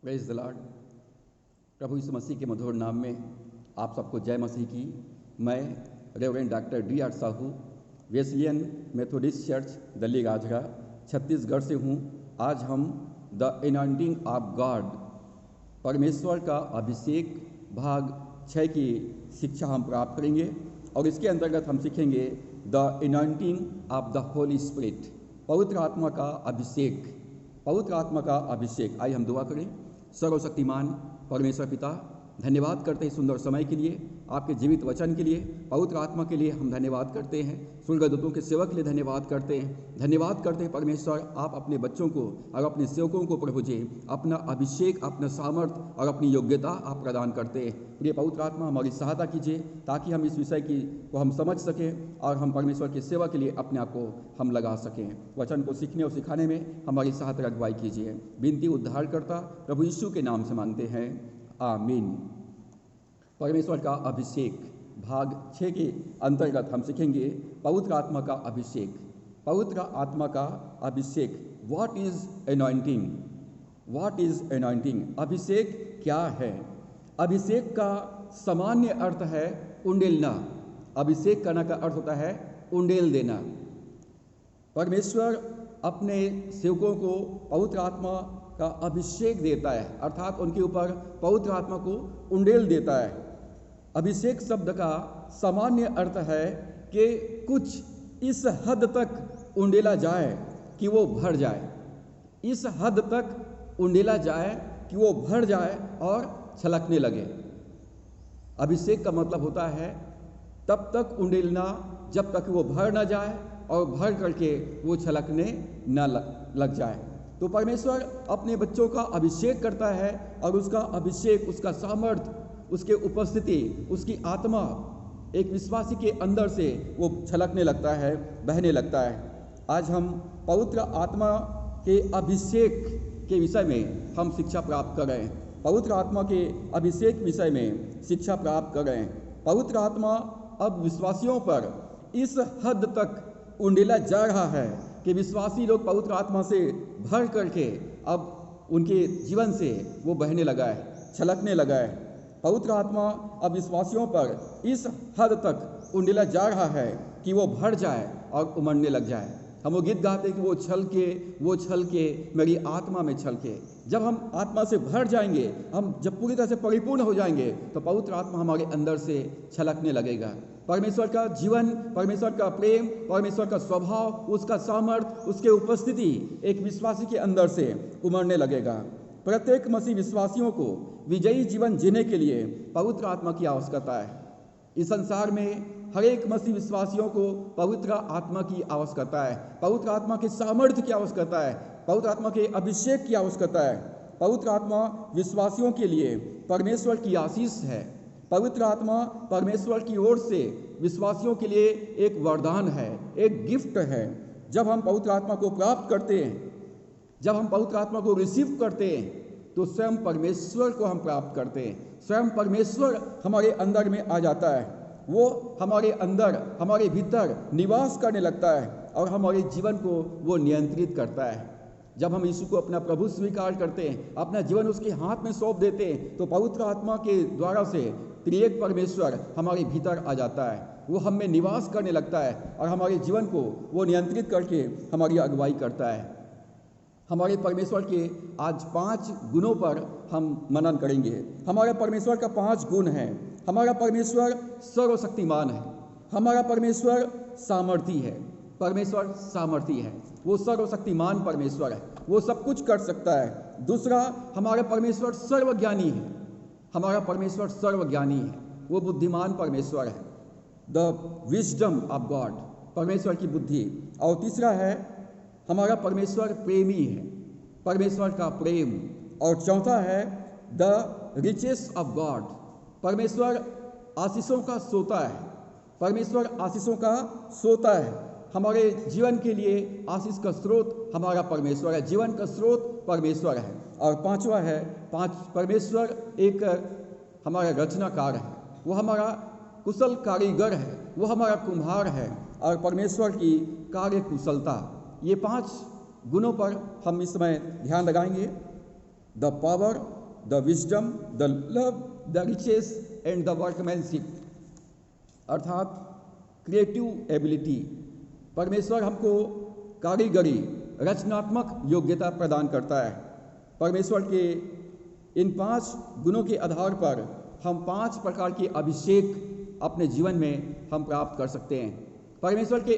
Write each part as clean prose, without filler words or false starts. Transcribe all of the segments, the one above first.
Praise the Lord. प्रभु यीशु मसीह के मधुर नाम में आप सबको जय मसीह की। मैं reverend doctor D.R. Sahu, Wesleyan Methodist church Delhi Rajhara Chhattisgarh से हूँ। आज हम द एनॉइंटिंग ऑफ गॉड, परमेश्वर का अभिषेक भाग 6 की शिक्षा हम प्राप्त करेंगे और इसके अंतर्गत हम सीखेंगे the anointing of the Holi spirit, पवित्र आत्मा का अभिषेक। पवित्र आत्मा का अभिषेक। आइए हम दुआ करें। सर्वशक्तिमान परमेश्वर पिता, धन्यवाद करते हैं सुंदर समय के लिए, आपके जीवित वचन के लिए, पवित्र आत्मा के लिए हम धन्यवाद करते हैं। स्वर्गदूतों के सेवक के लिए धन्यवाद करते हैं। धन्यवाद करते हैं परमेश्वर, आप अपने बच्चों को और अपने सेवकों को प्रभु जी अपना अभिषेक, अपना सामर्थ और अपनी योग्यता आप प्रदान करते हैं। प्रिय पवित्र आत्मा, हमारी सहायता कीजिए ताकि हम इस विषय को हम समझ सकें और हम परमेश्वर की सेवा के लिए अपने आप को हम लगा सकें। वचन को सीखने और सिखाने में हमारी सहायता अगुवाई कीजिए। विनती उद्धारकर्ता प्रभु यीशु के नाम से मांगते हैं, आमीन। परमेश्वर का अभिषेक भाग 6 के अंतर्गत हम सीखेंगे पवित्र आत्मा का अभिषेक। पवित्र आत्मा का अभिषेक। What is anointing? What is anointing? अभिषेक क्या है? अभिषेक का सामान्य अर्थ है उंडेलना। अभिषेक करना का अर्थ होता है उंडेल देना। परमेश्वर अपने सेवकों को पवित्र आत्मा का अभिषेक देता है, अर्थात उनके ऊपर पवित्र आत्मा को उंडेल देता है। अभिषेक शब्द का सामान्य अर्थ है कि कुछ इस हद तक उंडेला जाए कि वो भर जाए। इस हद तक उंडेला जाए कि वो भर जाए और छलकने लगे। अभिषेक का मतलब होता है तब तक उंडेलना जब तक वो भर ना जाए और भर करके वो छलकने न लग जाए। तो परमेश्वर अपने बच्चों का अभिषेक करता है और उसका अभिषेक, उसका सामर्थ्य, उसके उपस्थिति, उसकी आत्मा एक विश्वासी के अंदर से वो छलकने लगता है, बहने लगता है। आज हम पवित्र आत्मा के अभिषेक के विषय में हम शिक्षा प्राप्त कर रहे हैं। पवित्र आत्मा के अभिषेक विषय में शिक्षा प्राप्त कर रहे हैं। पवित्र आत्मा अब विश्वासियों पर इस हद तक उंडेला जा रहा है कि विश्वासी लोग पवित्र आत्मा से भर करके अब उनके जीवन से वो बहने लगा है, छलकने लगा है। पवित्र आत्मा अब विश्वासियों पर इस हद तक उंडेला जा रहा है कि वो भर जाए और उमड़ने लग जाए। हम वो गीत गाते हैं कि वो छल के मेरी आत्मा में छलके। जब हम आत्मा से भर जाएंगे, हम जब पूरी तरह से परिपूर्ण हो जाएंगे तो पवित्र आत्मा हमारे अंदर से छलकने लगेगा। परमेश्वर का जीवन, परमेश्वर का प्रेम, परमेश्वर का स्वभाव, उसका सामर्थ्य, उसके उपस्थिति एक विश्वासी के अंदर से उमड़ने लगेगा। प्रत्येक मसीह विश्वासियों को विजयी जीवन जीने के लिए पवित्र आत्मा की आवश्यकता है। इस संसार में हर एक मसीह विश्वासियों को पवित्र आत्मा की आवश्यकता है। पवित्र आत्मा के सामर्थ्य की आवश्यकता है। पवित्र आत्मा के अभिषेक की आवश्यकता है। पवित्र आत्मा विश्वासियों के लिए परमेश्वर की आशीष है। पवित्र आत्मा परमेश्वर की ओर से विश्वासियों के लिए एक वरदान है, एक गिफ्ट है। जब हम पवित्र आत्मा को प्राप्त करते हैं, जब हम पवित्र आत्मा को रिसीव करते हैं तो स्वयं परमेश्वर को हम प्राप्त करते हैं। स्वयं परमेश्वर हमारे अंदर में आ जाता है। वो हमारे अंदर, हमारे भीतर निवास करने लगता है और हमारे जीवन को वो नियंत्रित करता है। जब हम यीशु को अपना प्रभु स्वीकार करते हैं, अपना जीवन उसके हाथ में सौंप देते हैं, तो पवित्र आत्मा के द्वारा से त्रिएक परमेश्वर हमारे भीतर आ जाता है। वो हम में निवास करने लगता है और हमारे जीवन को वो नियंत्रित करके हमारी अगुवाई करता है। हमारे परमेश्वर के आज 5 गुणों पर हम मनन करेंगे। हमारा परमेश्वर का 5 गुण हैं। हमारा परमेश्वर सर्वशक्तिमान है। हमारा परमेश्वर सामर्थी है। परमेश्वर सामर्थी है, वो सर्वशक्तिमान परमेश्वर है, वो सब कुछ कर सकता है। दूसरा, हमारा परमेश्वर सर्वज्ञानी है। हमारा परमेश्वर सर्वज्ञानी है, वो बुद्धिमान परमेश्वर है। द विजडम ऑफ गॉड, परमेश्वर की बुद्धि। और तीसरा है, हमारा परमेश्वर प्रेमी है, परमेश्वर का प्रेम। और चौथा है द रिचेस ऑफ गॉड, परमेश्वर आशीषों का सोता है। परमेश्वर आशीषों का सोता है। हमारे जीवन के लिए आशीष का स्रोत हमारा परमेश्वर है, जीवन का स्रोत परमेश्वर है। और पांचवा है, परमेश्वर एक हमारा रचनाकार है, वो हमारा कुशल कारीगर है, वो हमारा कुम्हार है। और परमेश्वर की कार्य कुशलता, ये 5 गुणों पर हम इस समय ध्यान लगाएंगे। The power, the wisdom, the love, the riches and the workmanship, अर्थात क्रिएटिव एबिलिटी। परमेश्वर हमको कारीगरी, रचनात्मक योग्यता प्रदान करता है। परमेश्वर के इन 5 गुणों के आधार पर हम 5 प्रकार के अभिषेक अपने जीवन में हम प्राप्त कर सकते हैं। परमेश्वर के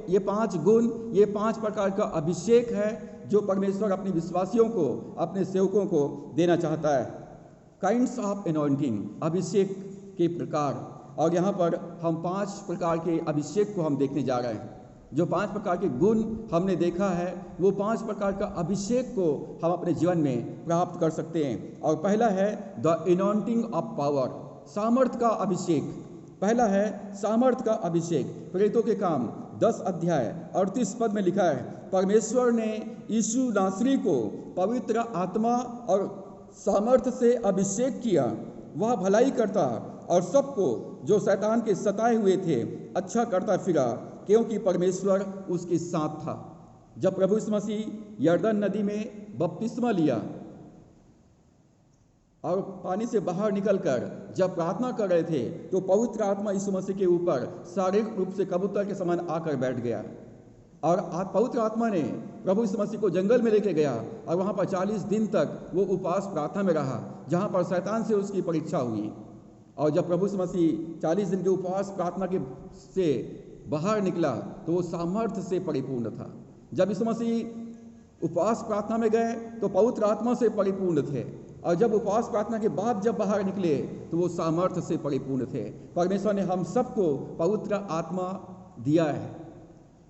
ये 5 गुण, ये 5 प्रकार का अभिषेक है जो परमेश्वर अपने विश्वासियों को, अपने सेवकों को देना चाहता है। काइंड्स ऑफ एनॉइंटिंग, अभिषेक के प्रकार, और यहाँ पर हम 5 प्रकार के अभिषेक को हम देखने जा रहे हैं। जो 5 प्रकार के गुण हमने देखा है, वो 5 प्रकार का अभिषेक को हम अपने जीवन में प्राप्त कर सकते हैं। और पहला है द एनॉइंटिंग ऑफ पावर, सामर्थ का अभिषेक। पहला है सामर्थ का अभिषेक। प्रेरितों के काम 10 अध्याय 38 पद में लिखा है, परमेश्वर ने यीशु नासरी को पवित्र आत्मा और सामर्थ से अभिषेक किया। वह भलाई करता और सबको जो शैतान के सताए हुए थे अच्छा करता फिरा, क्योंकि परमेश्वर उसके साथ था। जब प्रभु यीशु मसीह यरदन नदी में बपतिस्मा लिया और पानी से बाहर निकलकर जब प्रार्थना कर रहे थे, तो पवित्र आत्मा यीशु मसीह के ऊपर शारीरिक रूप से कबूतर के समान आकर बैठ गया। और पवित्र आत्मा ने प्रभु यीशु मसीह को जंगल में लेके गया और वहाँ पर 40 दिन तक वो उपवास प्रार्थना में रहा, जहाँ पर शैतान से उसकी परीक्षा हुई। और जब प्रभु यीशु मसीह 40 दिन के उपवास प्रार्थना के से बाहर निकला, तो वो सामर्थ्य से परिपूर्ण था। जब यीशु मसीह उपवास प्रार्थना में गए तो पवित्र आत्मा से परिपूर्ण थे, और जब उपवास प्रार्थना के बाद जब बाहर निकले तो वो सामर्थ्य से परिपूर्ण थे। परमेश्वर ने हम सबको पवित्र आत्मा दिया है।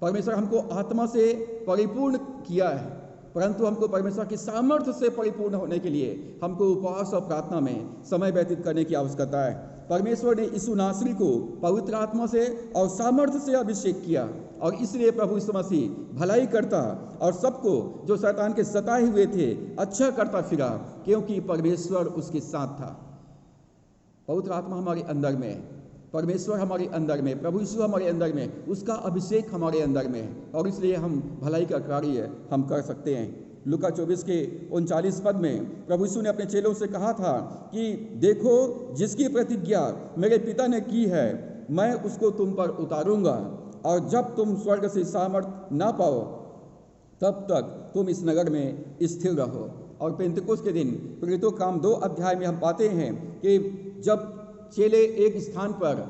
परमेश्वर हमको आत्मा से परिपूर्ण किया है, परंतु हमको परमेश्वर की सामर्थ्य से परिपूर्ण होने के लिए हमको उपवास और प्रार्थना में समय व्यतीत करने की आवश्यकता है। परमेश्वर ने यीशु नासरी को पवित्र आत्मा से और सामर्थ्य से अभिषेक किया, और इसलिए प्रभु यीशु मसीह भलाई करता और सबको जो शैतान के सताए हुए थे अच्छा करता फिरा, क्योंकि परमेश्वर उसके साथ था। पवित्र आत्मा हमारे अंदर में, परमेश्वर हमारे अंदर में, प्रभु यीशु हमारे अंदर में, उसका अभिषेक हमारे अंदर में, और इसलिए हम भलाई का कार्य हम कर सकते हैं। लूका 24 के 39 पद में प्रभु यीशु ने अपने चेलों से कहा था कि देखो, जिसकी प्रतिज्ञा मेरे पिता ने की है मैं उसको तुम पर उतारूंगा, और जब तुम स्वर्ग से सामर्थ ना पाओ तब तक तुम इस नगर में स्थिर रहो। और पेंतिकुस्त के दिन प्रेरितों काम 2 अध्याय में हम पाते हैं कि जब चेले एक स्थान पर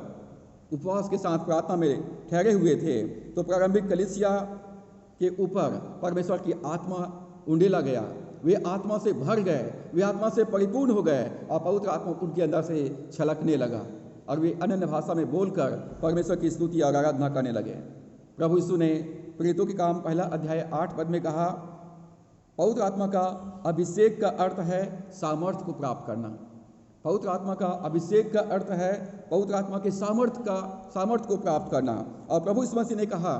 उपवास के साथ प्रार्थना में ठहरे हुए थे, तो प्रारंभिक कलीसिया के ऊपर परमेश्वर की आत्मा उंडेला गया। वे आत्मा से भर गए, वे आत्मा से परिपूर्ण हो गए, और पवित्र आत्मा उनके अंदर से छलकने लगा, और वे अन्य भाषा में बोलकर परमेश्वर की स्तुति और आराधना करने लगे। प्रभु यीशु ने प्रेरितों के काम 1 अध्याय 8 पद में कहा, पवित्र आत्मा का अभिषेक का अर्थ है सामर्थ्य को प्राप्त करना। पवित्र आत्मा का अभिषेक का अर्थ है पवित्र आत्मा के सामर्थ्य को प्राप्त करना। और प्रभु यीशु मसीह ने कहा,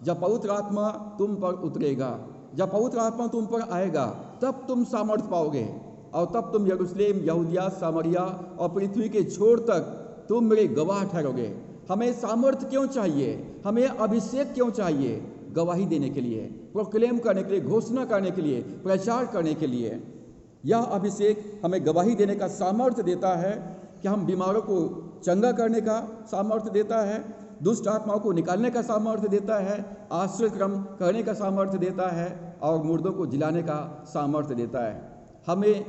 जब पवित्र आत्मा तुम पर उतरेगा, जब पवित्र आत्मा तुम पर आएगा, तब तुम सामर्थ्य पाओगे, और तब तुम यरूशलेम, यहूदिया, सामरिया और पृथ्वी के छोर तक तुम मेरे गवाह ठहरोगे। हमें सामर्थ्य क्यों चाहिए? हमें अभिषेक क्यों चाहिए? गवाही देने के लिए, प्रोक्लेम करने के लिए, घोषणा करने के लिए, प्रचार करने के लिए। यह अभिषेक हमें गवाही देने का सामर्थ्य देता है कि हम बीमारों को चंगा करने का सामर्थ्य देता है, दुष्ट आत्माओं को निकालने का सामर्थ्य देता है, आश्रय क्रम करने का सामर्थ्य देता है, और मुर्दों को जिलाने का सामर्थ्य देता है। हमें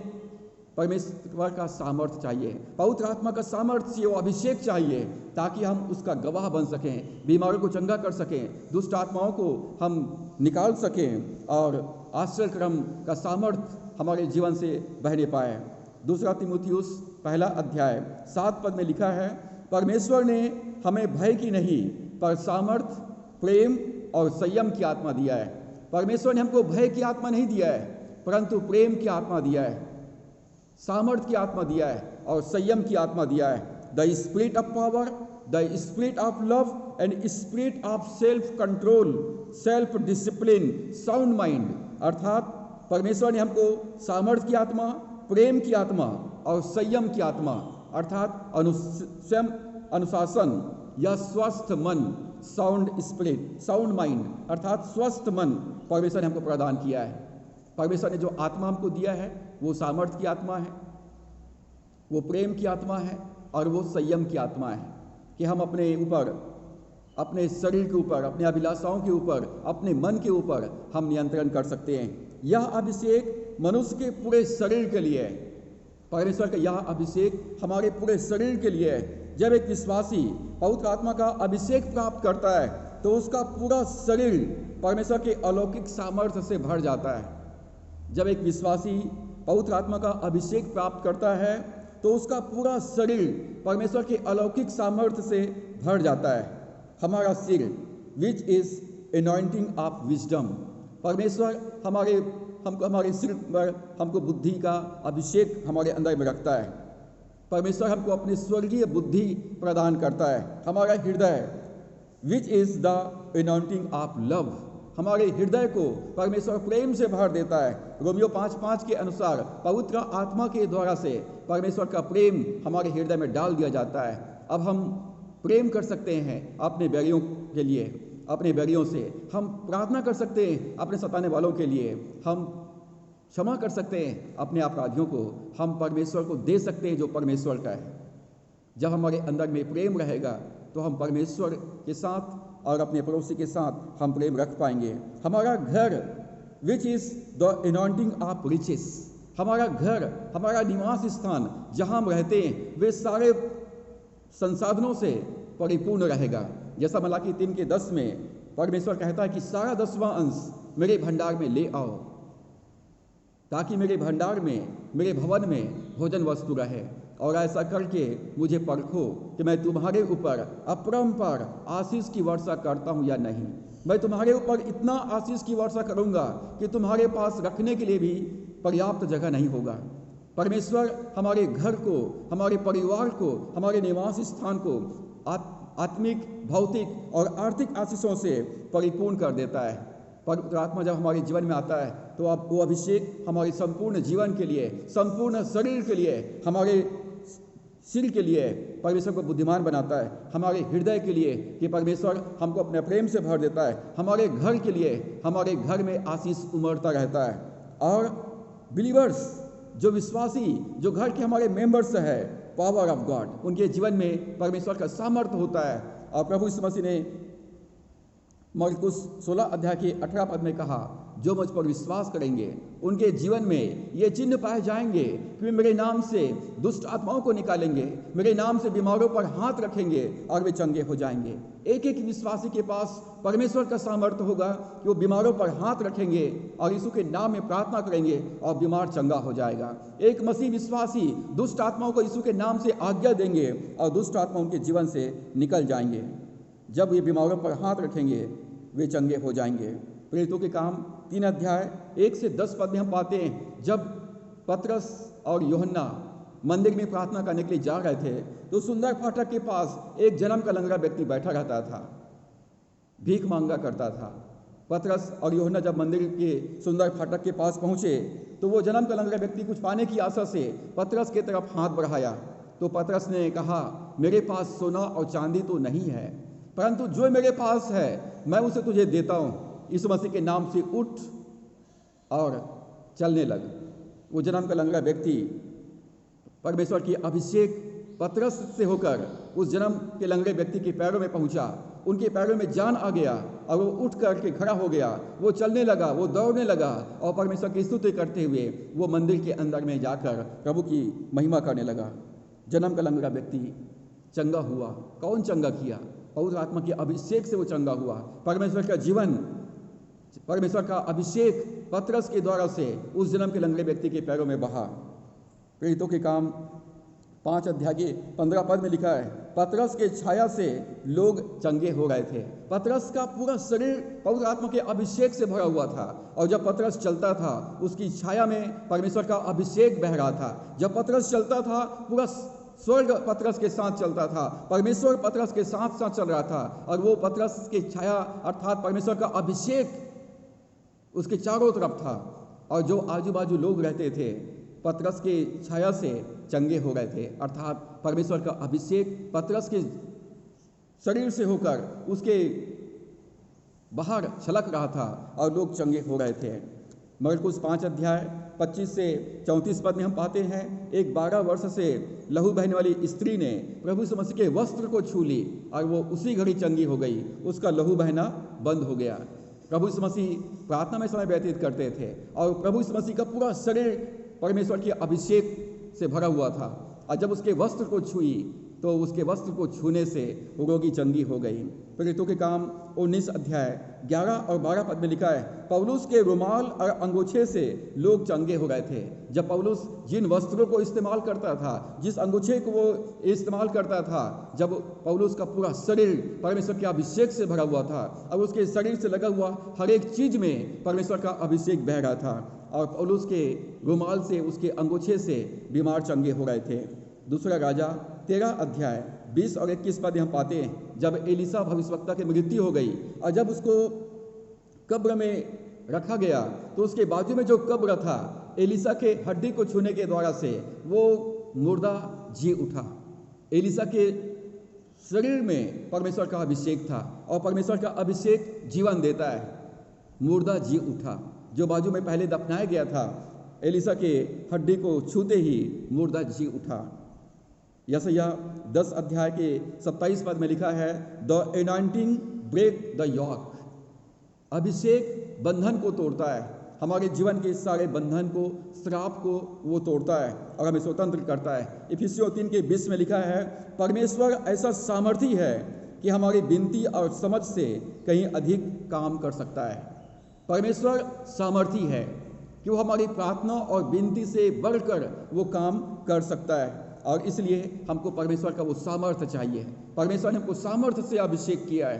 परमेश्वर का सामर्थ्य चाहिए, पवित्र आत्मा का सामर्थ्य चाहिए, वो अभिषेक चाहिए, ताकि हम उसका गवाह बन सकें, बीमारों को चंगा कर सकें, दुष्ट आत्माओं को हम निकाल सकें, और आश्रय क्रम का सामर्थ्य हमारे जीवन से बहने पाए। 2 तीमुथियुस 1 अध्याय 7 पद में लिखा है, परमेश्वर ने हमें भय की नहीं पर सामर्थ्य, प्रेम और संयम की आत्मा दिया है। परमेश्वर ने हमको भय की आत्मा नहीं दिया है, परंतु प्रेम की आत्मा दिया है, सामर्थ्य की आत्मा दिया है, और संयम की आत्मा दिया है। The spirit of power, the spirit of love and spirit of self control, self discipline, sound mind. अर्थात परमेश्वर ने हमको सामर्थ्य की आत्मा, प्रेम की आत्मा और संयम की आत्मा, अर्थात अनुशासन या स्वस्थ मन, साउंड स्पिरिट, साउंड माइंड, अर्थात स्वस्थ मन परमेश्वर ने हमको प्रदान किया है। परमेश्वर ने जो आत्मा हमको दिया है वो सामर्थ्य की आत्मा है, वो प्रेम की आत्मा है और वो संयम की आत्मा है कि हम अपने ऊपर, अपने शरीर के ऊपर, अपने अभिलाषाओं के ऊपर, अपने मन के ऊपर हम नियंत्रण कर सकते हैं। यह अभिषेक मनुष्य के पूरे शरीर के लिए है। परमेश्वर का यह अभिषेक हमारे पूरे शरीर के लिए है। जब एक विश्वासी पवित्र आत्मा का अभिषेक प्राप्त करता है तो उसका पूरा शरीर परमेश्वर के अलौकिक सामर्थ्य से भर जाता है। जब एक विश्वासी पवित्र आत्मा का अभिषेक प्राप्त करता है तो उसका पूरा शरीर परमेश्वर के अलौकिक सामर्थ्य से भर जाता है। हमारा सिर, which is anointing of wisdom, परमेश्वर हमारे सिर पर हमको बुद्धि का अभिषेक हमारे अंदर में रखता है। परमेश्वर हमको अपनी स्वर्गीय बुद्धि प्रदान करता है। हमारा हृदय, विच is the anointing of love, हमारे हृदय को परमेश्वर प्रेम से भर देता है। रोमियो 5:5 के अनुसार पवित्र आत्मा के द्वारा से परमेश्वर का प्रेम हमारे हृदय में डाल दिया जाता है। अब हम प्रेम कर सकते हैं अपने बैरियों के लिए, अपने बैरियों से हम प्रार्थना कर सकते हैं, अपने सताने वालों के लिए हम क्षमा कर सकते हैं, अपने अपराधियों को हम परमेश्वर को दे सकते हैं जो परमेश्वर का है। जब हमारे अंदर में प्रेम रहेगा तो हम परमेश्वर के साथ और अपने पड़ोसी के साथ हम प्रेम रख पाएंगे। हमारा घर, which is the anointing of riches, हमारा घर, हमारा निवास स्थान जहां हम रहते हैं वे सारे संसाधनों से परिपूर्ण रहेगा। जैसा मलाकी 3:10 में परमेश्वर कहता है कि सारा 10वां अंश मेरे भंडार में ले आओ, ताकि मेरे भंडार में, मेरे भवन में भोजन वस्तु रहे, और ऐसा करके मुझे परखो कि मैं तुम्हारे ऊपर अपरंपार आशीष की वर्षा करता हूँ या नहीं। मैं तुम्हारे ऊपर इतना आशीष की वर्षा करूँगा कि तुम्हारे पास रखने के लिए भी पर्याप्त जगह नहीं होगा। परमेश्वर हमारे घर को, हमारे परिवार को, हमारे निवास स्थान को आत्मिक, भौतिक और आर्थिक आशीषों से परिपूर्ण कर देता है। पवित्र आत्मा जब हमारे जीवन में आता है तो अब वो अभिषेक हमारे संपूर्ण जीवन के लिए, संपूर्ण शरीर के लिए, हमारे सिर के लिए परमेश्वर को बुद्धिमान बनाता है, हमारे हृदय के लिए कि परमेश्वर हमको अपने प्रेम से भर देता है, हमारे घर के लिए, हमारे घर में आशीष उमड़ता रहता है। और बिलीवर्स, जो विश्वासी, जो घर के हमारे मेंबर्स है, पावर ऑफ गॉड, उनके जीवन में परमेश्वर का सामर्थ्य होता है। और प्रभु यीशु मसीह ने मरकुस 16 के 18 पद में कहा, जो मुझ पर विश्वास करेंगे उनके जीवन में ये चिन्ह पाए जाएंगे कि वे मेरे नाम से दुष्ट आत्माओं को निकालेंगे, मेरे नाम से बीमारों पर हाथ रखेंगे और वे चंगे हो जाएंगे। एक एक विश्वासी के पास परमेश्वर का सामर्थ्य होगा कि वो बीमारों पर हाथ रखेंगे और यीशु के नाम में प्रार्थना करेंगे और बीमार चंगा हो जाएगा। एक मसीह विश्वासी दुष्ट आत्माओं को यीशु के नाम से आज्ञा देंगे और दुष्ट आत्मा उनके जीवन से निकल जाएंगे। जब ये बीमारों पर हाथ रखेंगे वे चंगे हो जाएंगे। प्रेरितों के काम 3 से 10 पद में हम पाते हैं, जब पतरस और यूहन्ना मंदिर में प्रार्थना करने के लिए जा रहे थे तो सुंदर फाटक के पास एक जन्म का लंगड़ा व्यक्ति बैठा रहता था, भीख मांगा करता था। पतरस और यूहन्ना जब मंदिर के सुंदर फाटक के पास पहुंचे तो वो जन्म का लंगड़ा व्यक्ति कुछ पाने की आशा से पतरस की तरफ हाथ बढ़ाया तो पतरस ने कहा, मेरे पास सोना और चांदी तो नहीं है, परंतु जो मेरे पास है मैं उसे तुझे देता हूँ। यीशु मसीह के नाम से उठ और चलने लग। वो जन्म का लंगड़ा व्यक्ति परमेश्वर की अभिषेक पतरस से होकर उस जन्म के लंगड़े व्यक्ति के पैरों में पहुंचा, उनके पैरों में जान आ गया और वो उठ करके खड़ा हो गया, वो चलने लगा, वो दौड़ने लगा और परमेश्वर की स्तुति करते हुए वो मंदिर के अंदर में जाकर प्रभु की महिमा करने लगा। जन्म का लंगड़ा व्यक्ति चंगा हुआ। कौन चंगा किया? पवित्र आत्मा के अभिषेक से वो चंगा हुआ। परमेश्वर का जीवन, परमेश्वर का अभिषेक पतरस के द्वारा से उस जन्म के लंगड़े व्यक्ति के पैरों में बहा। प्रेरितों के काम 5 के 15 पद में लिखा है, पतरस के छाया से लोग चंगे हो रहे थे। पतरस का पूरा शरीर पवित्र आत्मा के अभिषेक से भरा हुआ था और जब पतरस चलता था उसकी छाया में परमेश्वर का अभिषेक बह रहा था। जब पतरस चलता था पूरा स्वर्ग पतरस के साथ चलता था, परमेश्वर पतरस के साथ साथ चल रहा था और वो पतरस की छाया अर्थात परमेश्वर का अभिषेक उसके चारों तरफ था और जो आजू बाजू लोग रहते थे पतरस के छाया से चंगे हो गए थे। अर्थात परमेश्वर का अभिषेक पतरस के शरीर से होकर उसके बाहर छलक रहा था और लोग चंगे हो रहे थे। मरकुस 5 25 से 34 पद में हम पाते हैं, एक 12 वर्ष से लहू बहने वाली स्त्री ने प्रभु यीशु मसीह के वस्त्र को छू ली और वो उसी घड़ी चंगी हो गई, उसका लहू बहना बंद हो गया। प्रभु यीशु मसीह प्रार्थना में समय व्यतीत करते थे और प्रभु यीशु मसीह का पूरा शरीर परमेश्वर के अभिषेक से भरा हुआ था, और जब उसके वस्त्र को छुई तो उसके वस्त्र को छूने से वो रोगी चंगी हो गई। प्रेरितों के काम 19 अध्याय 11 और 12 पद में लिखा है, पौलुस के रुमाल और अंगूछे से लोग चंगे हो गए थे। जब पौलुस जिन वस्त्रों को इस्तेमाल करता था, जिस अंगूछे को वो इस्तेमाल करता था, जब पौलुस का पूरा शरीर परमेश्वर के अभिषेक से भरा हुआ था और उसके शरीर से लगा हुआ हर एक चीज में परमेश्वर का अभिषेक बह रहा था, और पौलुस के रुमाल से, उसके अंगूछे से बीमार चंगे हो गए थे। दूसरा राजा 13 अध्याय 20 और 21 पद हम पाते हैं, जब एलिसा भविष्यवक्ता की मृत्यु हो गई और जब उसको कब्र में रखा गया तो उसके बाजू में जो कब्र था, एलिसा के हड्डी को छूने के द्वारा से वो मुर्दा जी उठा। एलिसा के शरीर में परमेश्वर का अभिषेक था और परमेश्वर का अभिषेक जीवन देता है। मुर्दा जी उठा, जो बाजू में पहले दफनाया गया था, एलिसा के हड्डी को छूते ही मुर्दा जी उठा। यशायाह 10 अध्याय के 27 पद में लिखा है, the anointing break the yoke. अभिषेक बंधन को तोड़ता है, हमारे जीवन के सारे बंधन को, श्राप को वो तोड़ता है और हमें स्वतंत्र करता है। इफिसियों 3 के 20 में लिखा है, परमेश्वर ऐसा सामर्थी है कि हमारी विनती और समझ से कहीं अधिक काम कर सकता है। परमेश्वर सामर्थी है कि वो हमारी प्रार्थना और विनती से बढ़कर वो काम कर सकता है, और इसलिए हमको परमेश्वर का वो सामर्थ्य चाहिए। परमेश्वर ने हमको सामर्थ्य से अभिषेक किया है,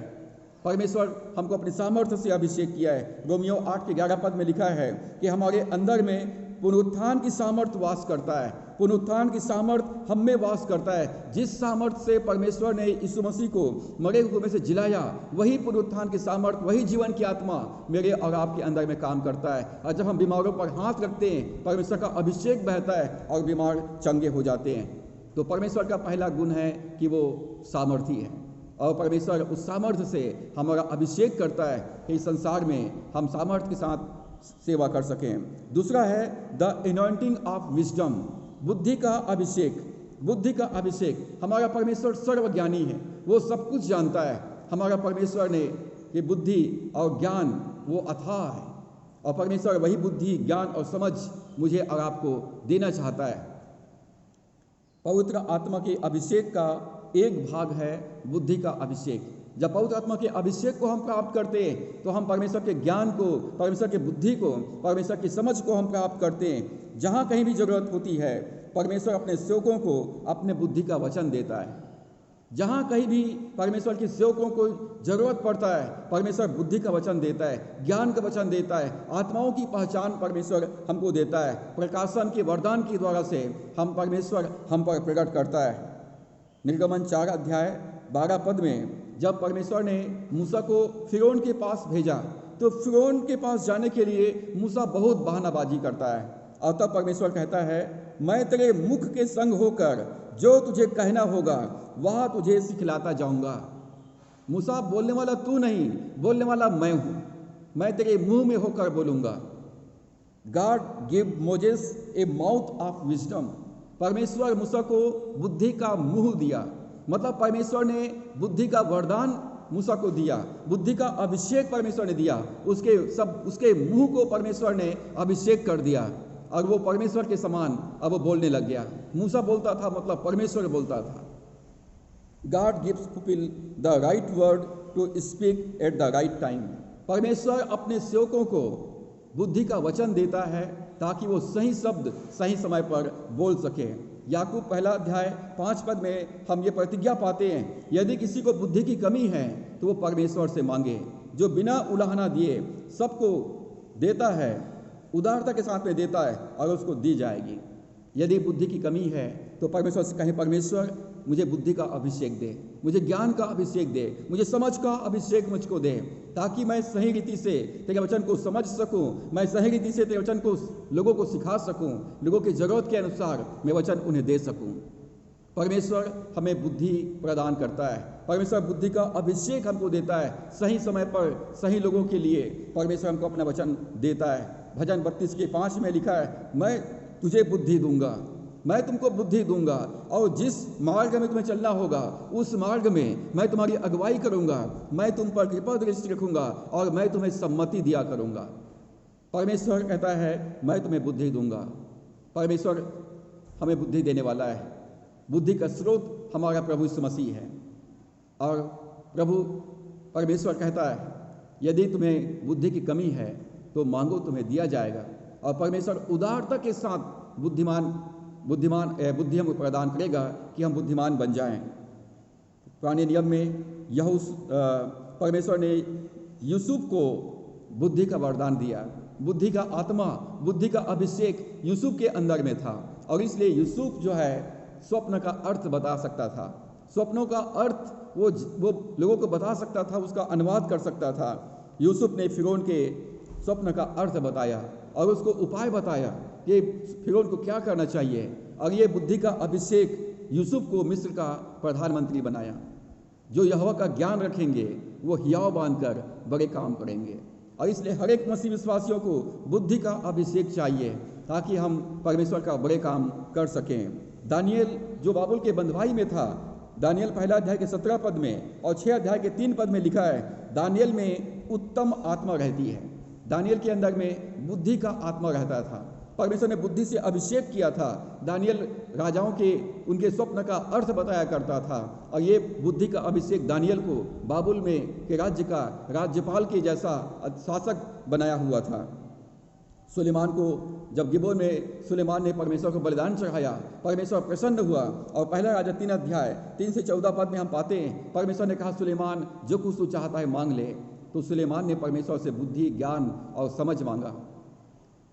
परमेश्वर हमको अपने सामर्थ्य से अभिषेक किया है। रोमियो 8 के 11 पद में लिखा है कि हमारे अंदर में पुनरुत्थान की सामर्थ्य वास करता है। पुनरुत्थान की सामर्थ्य हम में वास करता है। जिस सामर्थ्य से परमेश्वर ने यीशु मसीह को मरे हुए में से जिलाया, वही पुनरुत्थान की सामर्थ्य, वही जीवन की आत्मा मेरे और आपके अंदर में काम करता है। और जब हम बीमारों पर हाथ रखते हैं, परमेश्वर का अभिषेक बहता है और बीमार चंगे हो जाते हैं। तो परमेश्वर का पहला गुण है कि वो सामर्थी है, और परमेश्वर उस सामर्थ्य से हमारा अभिषेक करता है कि इस संसार में हम सामर्थ्य के साथ सेवा कर सकें। दूसरा है द एनॉइंटिंग ऑफ विजडम, बुद्धि का अभिषेक। बुद्धि का अभिषेक, हमारा परमेश्वर सर्वज्ञानी है, वो सब कुछ जानता है। हमारा परमेश्वर ने ये बुद्धि और ज्ञान वो अथाह है, और परमेश्वर वही बुद्धि, ज्ञान और समझ मुझे और आपको देना चाहता है। पवित्र आत्मा के अभिषेक का एक भाग है बुद्धि का अभिषेक। जब पवित्र आत्मा के अभिषेक को हम प्राप्त करते हैं तो हम परमेश्वर के ज्ञान को, परमेश्वर के बुद्धि को, परमेश्वर की समझ को हम प्राप्त करते हैं। जहाँ कहीं भी जरूरत होती है, परमेश्वर अपने सेवकों को अपने बुद्धि का वचन देता है। जहाँ कहीं भी परमेश्वर के सेवकों को जरूरत पड़ता है, परमेश्वर बुद्धि का वचन देता है, ज्ञान का वचन देता है, आत्माओं की पहचान परमेश्वर हमको देता है। प्रकाशन के वरदान के द्वारा से परमेश्वर हम पर प्रकट करता है। निर्गमन 4 अध्याय 12 पद में जब परमेश्वर ने मूसा को फिरौन के पास भेजा, तो फिरौन के पास जाने के लिए मूसा बहुत बहानाबाजी करता है, और तब परमेश्वर कहता है, मैं तेरे मुख के संग होकर जो तुझे कहना होगा वह तुझे सिखलाता जाऊंगा। मूसा, बोलने वाला तू नहीं, बोलने वाला मैं हूं, मैं तेरे मुंह में होकर बोलूंगा। God give Moses A mouth of wisdom. परमेश्वर मूसा को बुद्धि का मुंह दिया, मतलब परमेश्वर ने बुद्धि का वरदान मूसा को दिया, बुद्धि का अभिषेक परमेश्वर ने दिया, उसके मुंह को परमेश्वर ने अभिषेक कर दिया, और वो परमेश्वर के समान अब वो बोलने लग गया। मूसा बोलता था, मतलब परमेश्वर बोलता था। God gives people the right word to speak at the right time. परमेश्वर अपने सेवकों को बुद्धि का वचन देता है ताकि वो सही शब्द सही समय पर बोल सके। याकूब 1 अध्याय 5 पद में हम ये प्रतिज्ञा पाते हैं, यदि किसी को बुद्धि की कमी है तो वो परमेश्वर से मांगे, जो बिना उलाहना दिए सबको देता है, उदारता के साथ में देता है, और उसको दी जाएगी। यदि बुद्धि की कमी है तो परमेश्वर से कहें, परमेश्वर मुझे बुद्धि का अभिषेक दे, मुझे ज्ञान का अभिषेक दे, मुझे समझ का अभिषेक मुझको दे, ताकि मैं सही रीति से तेरे वचन को समझ सकूं, मैं सही रीति से तेरे वचन को लोगों को सिखा सकूं, लोगों की ज़रूरत के अनुसार मैं वचन उन्हें दे सकूं। परमेश्वर हमें बुद्धि प्रदान करता है, परमेश्वर बुद्धि का अभिषेक हमको देता है, सही समय पर सही लोगों के लिए परमेश्वर हमको अपना वचन देता है। भजन 32 के 5 में लिखा है, मैं तुझे बुद्धि दूंगा, मैं तुमको बुद्धि दूंगा, और जिस मार्ग में तुम्हें चलना होगा उस मार्ग में मैं तुम्हारी अगुवाई करूंगा, मैं तुम पर कृपा दृष्टि रखूंगा और मैं तुम्हें सम्मति दिया करूंगा। परमेश्वर कहता है मैं तुम्हें बुद्धि दूंगा। परमेश्वर हमें बुद्धि देने वाला है। बुद्धि का स्रोत हमारा प्रभु यीशु मसीह है। और प्रभु परमेश्वर कहता है यदि तुम्हें बुद्धि की कमी है तो मांगो, तुम्हें दिया जाएगा। और परमेश्वर उदारता के साथ बुद्धि हमको प्रदान करेगा कि हम बुद्धिमान बन जाएं। पुराने नियम में परमेश्वर ने यूसुफ को बुद्धि का वरदान दिया। बुद्धि का आत्मा, बुद्धि का अभिषेक यूसुफ के अंदर में था, और इसलिए यूसुफ जो है स्वप्न का अर्थ बता सकता था। स्वप्नों का अर्थ वो लोगों को बता सकता था, उसका अनुवाद कर सकता था। यूसुफ ने फिरौन के स्वप्न का अर्थ बताया और उसको उपाय बताया कि फिरौन को क्या करना चाहिए, और ये बुद्धि का अभिषेक यूसुफ को मिस्र का प्रधानमंत्री बनाया। जो यहोवा का ज्ञान रखेंगे वो हियाव बांधकर बड़े काम करेंगे। और इसलिए हर एक मसीह विश्वासियों को बुद्धि का अभिषेक चाहिए ताकि हम परमेश्वर का बड़े काम कर सकें। दानियल जो बाबुल के बंधुआई में था, दानियल 1 अध्याय के 17 पद में और 6 अध्याय के 3 पद में लिखा है, दानियल में उत्तम आत्मा रहती है। दानियल के अंदर में बुद्धि का आत्मा रहता था। परमेश्वर ने बुद्धि से अभिषेक किया था। दानियल राजाओं के उनके स्वप्न का अर्थ बताया करता था, और ये बुद्धि का अभिषेक दानियल को बाबुल में के राज्य का राज्यपाल के जैसा शासक बनाया हुआ था। सुलेमान को जब गिबोन में सुलेमान ने परमेश्वर को बलिदान चढ़ाया, परमेश्वर प्रसन्न हुआ। और 1 राजा 3 अध्याय 3 से 14 पद में हम पाते हैं, परमेश्वर ने कहा सुलेमान जो कुछ तू चाहता है मांग ले। तो सुलेमान ने परमेश्वर से बुद्धि, ज्ञान और समझ मांगा।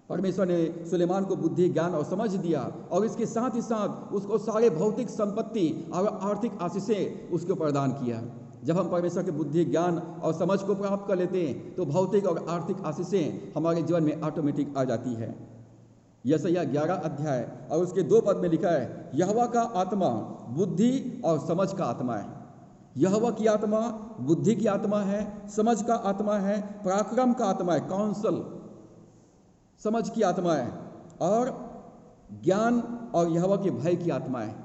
परमेश्वर ने सुलेमान को बुद्धि, ज्ञान और समझ दिया, और इसके साथ ही साथ उसको सारे भौतिक संपत्ति और आर्थिक आशीषें उसको प्रदान किया। जब हम परमेश्वर के बुद्धि, ज्ञान और समझ को प्राप्त कर लेते हैं तो भौतिक और आर्थिक आशीषें हमारे जीवन में ऑटोमेटिक आ जाती है। यशायाह 11 अध्याय और उसके 2 पद में लिखा है, यहोवा का आत्मा बुद्धि और समझ का आत्मा है। यहोवा की आत्मा बुद्धि की आत्मा है, समझ का आत्मा है, पराक्रम का आत्मा है, काउंसल समझ की आत्मा है, और ज्ञान और यहोवा के भय की आत्मा है।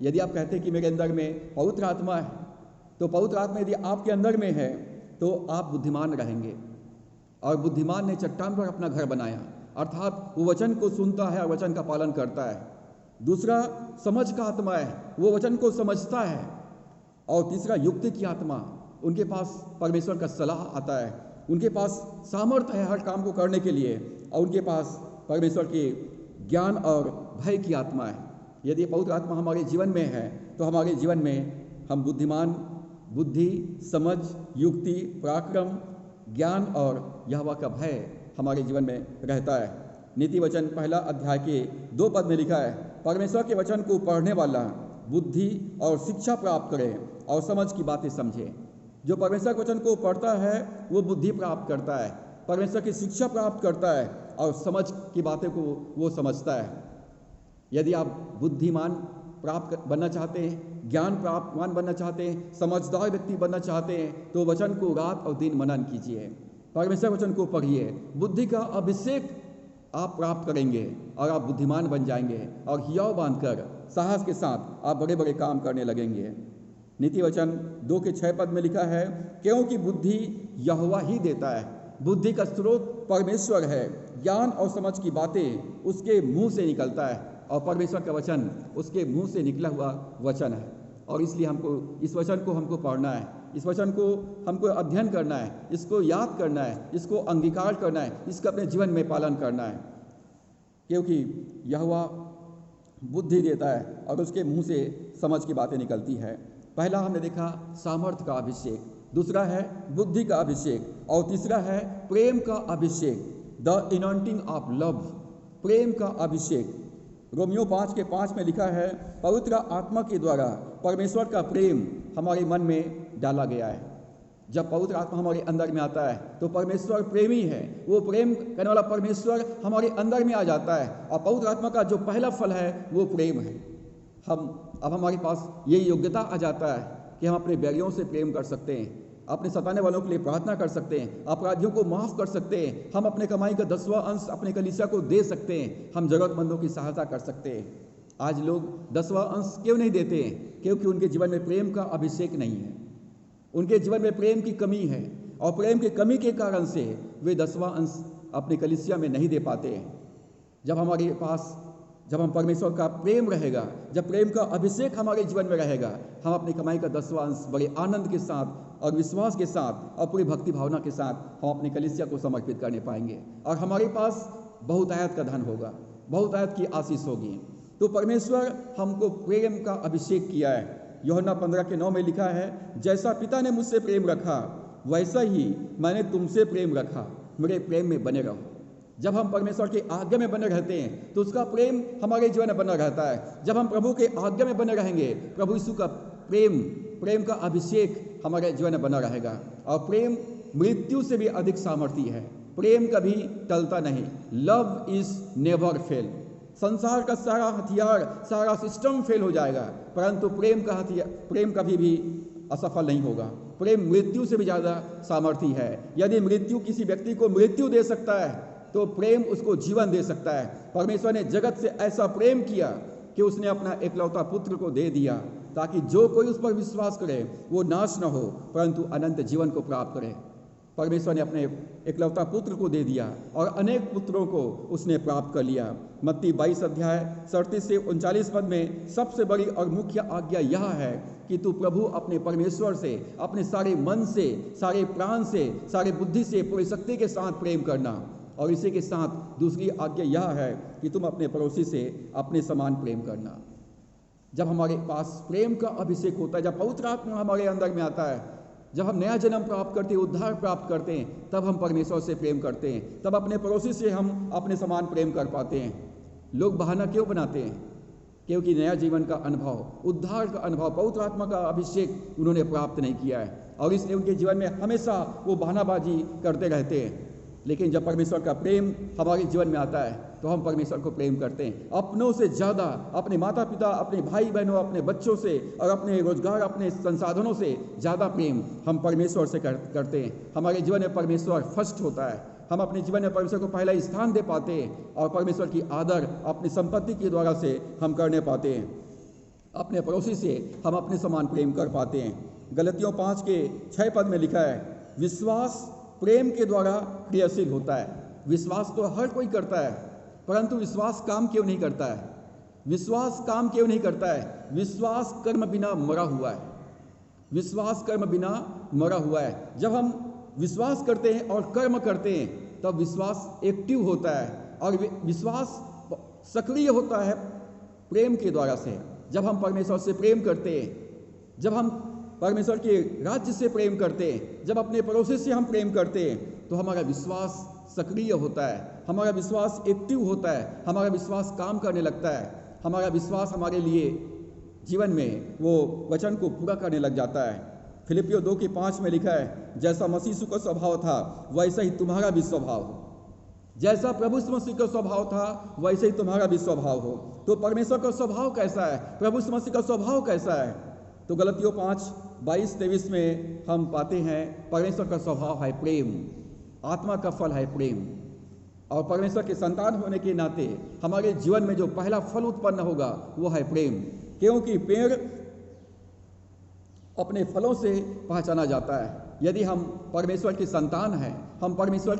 यदि आप कहते हैं कि मेरे अंदर में पवित्र आत्मा है, तो पवित्र आत्मा यदि आपके अंदर में है तो आप बुद्धिमान रहेंगे। और बुद्धिमान ने चट्टान पर अपना घर बनाया, अर्थात वो वचन को सुनता है और वचन का पालन करता है। दूसरा समझ का आत्मा है, वो वचन को समझता है। और तीसरा युक्ति की आत्मा, उनके पास परमेश्वर का सलाह आता है, उनके पास सामर्थ्य है हर काम को करने के लिए, और उनके पास परमेश्वर के ज्ञान और भय की आत्मा है। यदि पवित्र आत्मा हमारे जीवन में है तो हमारे जीवन में हम बुद्धिमान, बुद्धि, समझ, युक्ति, पराक्रम, ज्ञान और यहोवा का भय हमारे जीवन में रहता है। नीति वचन 1 अध्याय के 2 पद में लिखा है, परमेश्वर के वचन को पढ़ने वाला बुद्धि और शिक्षा प्राप्त करे और समझ की बातें समझे। जो परमेश्वर के वचन को पढ़ता है वो बुद्धि प्राप्त करता है, परमेश्वर की शिक्षा प्राप्त करता है और समझ की बातें को वो समझता है। यदि आप बुद्धिमान प्राप्त बनना चाहते हैं, ज्ञान प्राप्तवान बनना चाहते हैं, समझदार व्यक्ति बनना चाहते हैं, तो वचन को रात और दिन मनन कीजिए, परमेश्वर वचन को पढ़िए। बुद्धि का अभिषेक आप प्राप्त करेंगे और आप बुद्धिमान बन जाएंगे, और हियाव बांधकर साहस के साथ आप बड़े बड़े काम करने लगेंगे। नीति वचन 2 के 6 पद में लिखा है, क्योंकि बुद्धि यहोवा ही देता है, बुद्धि का स्रोत परमेश्वर है, ज्ञान और समझ की बातें उसके मुंह से निकलता है, और परमेश्वर का वचन उसके मुंह से निकला हुआ वचन है। और इसलिए हमको इस वचन को हमको पढ़ना है, इस वचन को हमको अध्ययन करना है, इसको याद करना है, इसको अंगीकार करना है, इसका अपने जीवन में पालन करना है, क्योंकि यहोवा बुद्धि देता है और उसके मुंह से समझ की बातें निकलती है। पहला हमने देखा सामर्थ्य का अभिषेक, दूसरा है बुद्धि का अभिषेक, और तीसरा है प्रेम का अभिषेक, द इनॉन्टिंग ऑफ लव, प्रेम का अभिषेक। रोमियो 5 के 5 में लिखा है, पवित्र आत्मा के द्वारा परमेश्वर का प्रेम हमारे मन में डाला गया है। जब पवित्र आत्मा हमारे अंदर में आता है तो परमेश्वर प्रेमी है, वो प्रेम करने वाला परमेश्वर हमारे अंदर में आ जाता है, और पवित्र आत्मा का जो पहला फल है वो प्रेम है। अब हमारे पास ये योग्यता आ जाता है कि हम अपने बैरियों से प्रेम कर सकते हैं, अपने सताने वालों के लिए प्रार्थना कर सकते हैं, अपराधियों को माफ़ कर सकते हैं, हम अपने कमाई का 10वां अंश अपने कलीसिया को दे सकते हैं, हम ज़रूरतमंदों की सहायता कर सकते हैं। आज लोग 10वां अंश क्यों नहीं देते हैं? क्योंकि उनके जीवन में प्रेम का अभिषेक नहीं है, उनके जीवन में प्रेम की कमी है, और प्रेम की कमी के कारण से वे 10वां अंश अपने कलीसिया में नहीं दे पाते हैं। जब हमारे पास, जब हम परमेश्वर का प्रेम रहेगा, जब प्रेम का अभिषेक हमारे जीवन में रहेगा, हम अपनी कमाई का 10वां अंश बड़े आनंद के साथ और विश्वास के साथ और पूरी भक्ति भावना के साथ हम अपनी कलीसिया को समर्पित करने पाएंगे, और हमारे पास बहुतायत का धन होगा, बहुतायत की आशीष होगी। तो परमेश्वर हमको प्रेम का अभिषेक किया है। यूहन्ना 15:9 में लिखा है, जैसा पिता ने मुझसे प्रेम रखा वैसा ही मैंने तुमसे प्रेम रखा, मेरे प्रेम में बने रहो। जब हम परमेश्वर की आज्ञा में बने रहते हैं तो उसका प्रेम हमारे जीवन में बना रहता है। जब हम प्रभु के आज्ञा में बने रहेंगे, प्रभु यीशु का प्रेम का अभिषेक हमारे जीवन में बना रहेगा। और प्रेम मृत्यु से भी अधिक सामर्थी है, प्रेम कभी टलता नहीं। Love is never fail. संसार का सारा हथियार, सारा सिस्टम फेल हो जाएगा, परंतु प्रेम कभी भी असफल नहीं होगा। प्रेम मृत्यु से भी ज़्यादा सामर्थी है। यदि मृत्यु किसी व्यक्ति को मृत्यु दे सकता है तो प्रेम उसको जीवन दे सकता है। परमेश्वर ने जगत से ऐसा प्रेम किया कि उसने अपना एकलौता पुत्र को दे दिया, ताकि जो कोई उस पर विश्वास करे वो नाश न हो परंतु अनंत जीवन को प्राप्त करे। परमेश्वर ने अपने एकलौता पुत्र को दे दिया और अनेक पुत्रों को उसने प्राप्त कर लिया। मत्ती 22:37 से 39 पद में सबसे बड़ी और मुख्य आज्ञा यह है कि तू प्रभु अपने परमेश्वर से अपने सारे मन से, सारे प्राण से, सारे बुद्धि से, पूरी शक्ति के साथ प्रेम करना। और इसी के साथ दूसरी आज्ञा यह है कि तुम अपने पड़ोसी से अपने समान प्रेम करना। जब हमारे पास प्रेम का अभिषेक होता है, जब पवित्र आत्मा हमारे अंदर में आता है, जब हम नया जन्म प्राप्त करते हैं, उद्धार प्राप्त करते हैं, तब हम परमेश्वर से प्रेम करते हैं, तब अपने पड़ोसी से हम अपने समान प्रेम कर पाते हैं। लोग बहाना क्यों बनाते हैं? क्योंकि नया जीवन का अनुभव, उद्धार का अनुभव, पवित्र आत्मा का अभिषेक उन्होंने प्राप्त नहीं किया है, और इसलिए उनके जीवन में हमेशा वो बहानाबाजी करते रहते हैं। लेकिन जब परमेश्वर का प्रेम हमारे जीवन में आता है तो हम परमेश्वर को प्रेम करते हैं, अपनों से ज़्यादा, अपने माता पिता, अपने भाई बहनों, अपने बच्चों से और अपने रोजगार, अपने संसाधनों से ज़्यादा प्रेम हम परमेश्वर से करते हैं। हमारे जीवन में परमेश्वर फर्स्ट होता है, हम अपने जीवन में परमेश्वर को पहला स्थान दे पाते हैं, और परमेश्वर की आदर अपनी संपत्ति के द्वारा से हम करने पाते हैं। अपने पड़ोसी से हम अपने समान प्रेम कर पाते हैं। गलतियों 5:6 पद में लिखा है, विश्वास प्रेम के द्वारा क्रियाशील होता है। विश्वास तो हर कोई करता है, परंतु विश्वास काम क्यों नहीं करता है? विश्वास काम क्यों नहीं करता है? विश्वास कर्म बिना मरा हुआ है। विश्वास कर्म बिना मरा हुआ है। जब हम विश्वास करते हैं और कर्म करते हैं तब विश्वास एक्टिव होता है, और विश्वास सक्रिय होता है प्रेम के द्वारा से। जब हम परमेश्वर से प्रेम करते हैं, जब हम परमेश्वर के राज्य से प्रेम करते हैं, जब अपने पड़ोसी से हम प्रेम करते हैं, तो हमारा विश्वास सक्रिय होता है, हमारा विश्वास एक्टिव होता है, हमारा विश्वास काम करने लगता है, हमारा विश्वास हमारे लिए जीवन में वो वचन को पूरा करने लग जाता है। फिलिपियों 2:5 में लिखा है, जैसा मसीह यीशु का स्वभाव था वैसा ही तुम्हारा भी स्वभाव हो। जैसा प्रभु यीशु मसीह का स्वभाव था वैसे ही तुम्हारा भी स्वभाव हो। तो परमेश्वर का स्वभाव कैसा है? प्रभु यीशु मसीह का स्वभाव कैसा है? तो गलतियों 5:22-23 में हम पाते हैं परमेश्वर का स्वभाव है प्रेम, आत्मा का फल है प्रेम। और परमेश्वर के संतान होने के नाते हमारे जीवन में जो पहला फल उत्पन्न होगा वो है प्रेम, क्योंकि पेड़ अपने फलों से पहचाना जाता है। यदि हम परमेश्वर के संतान हैं, हम परमेश्वर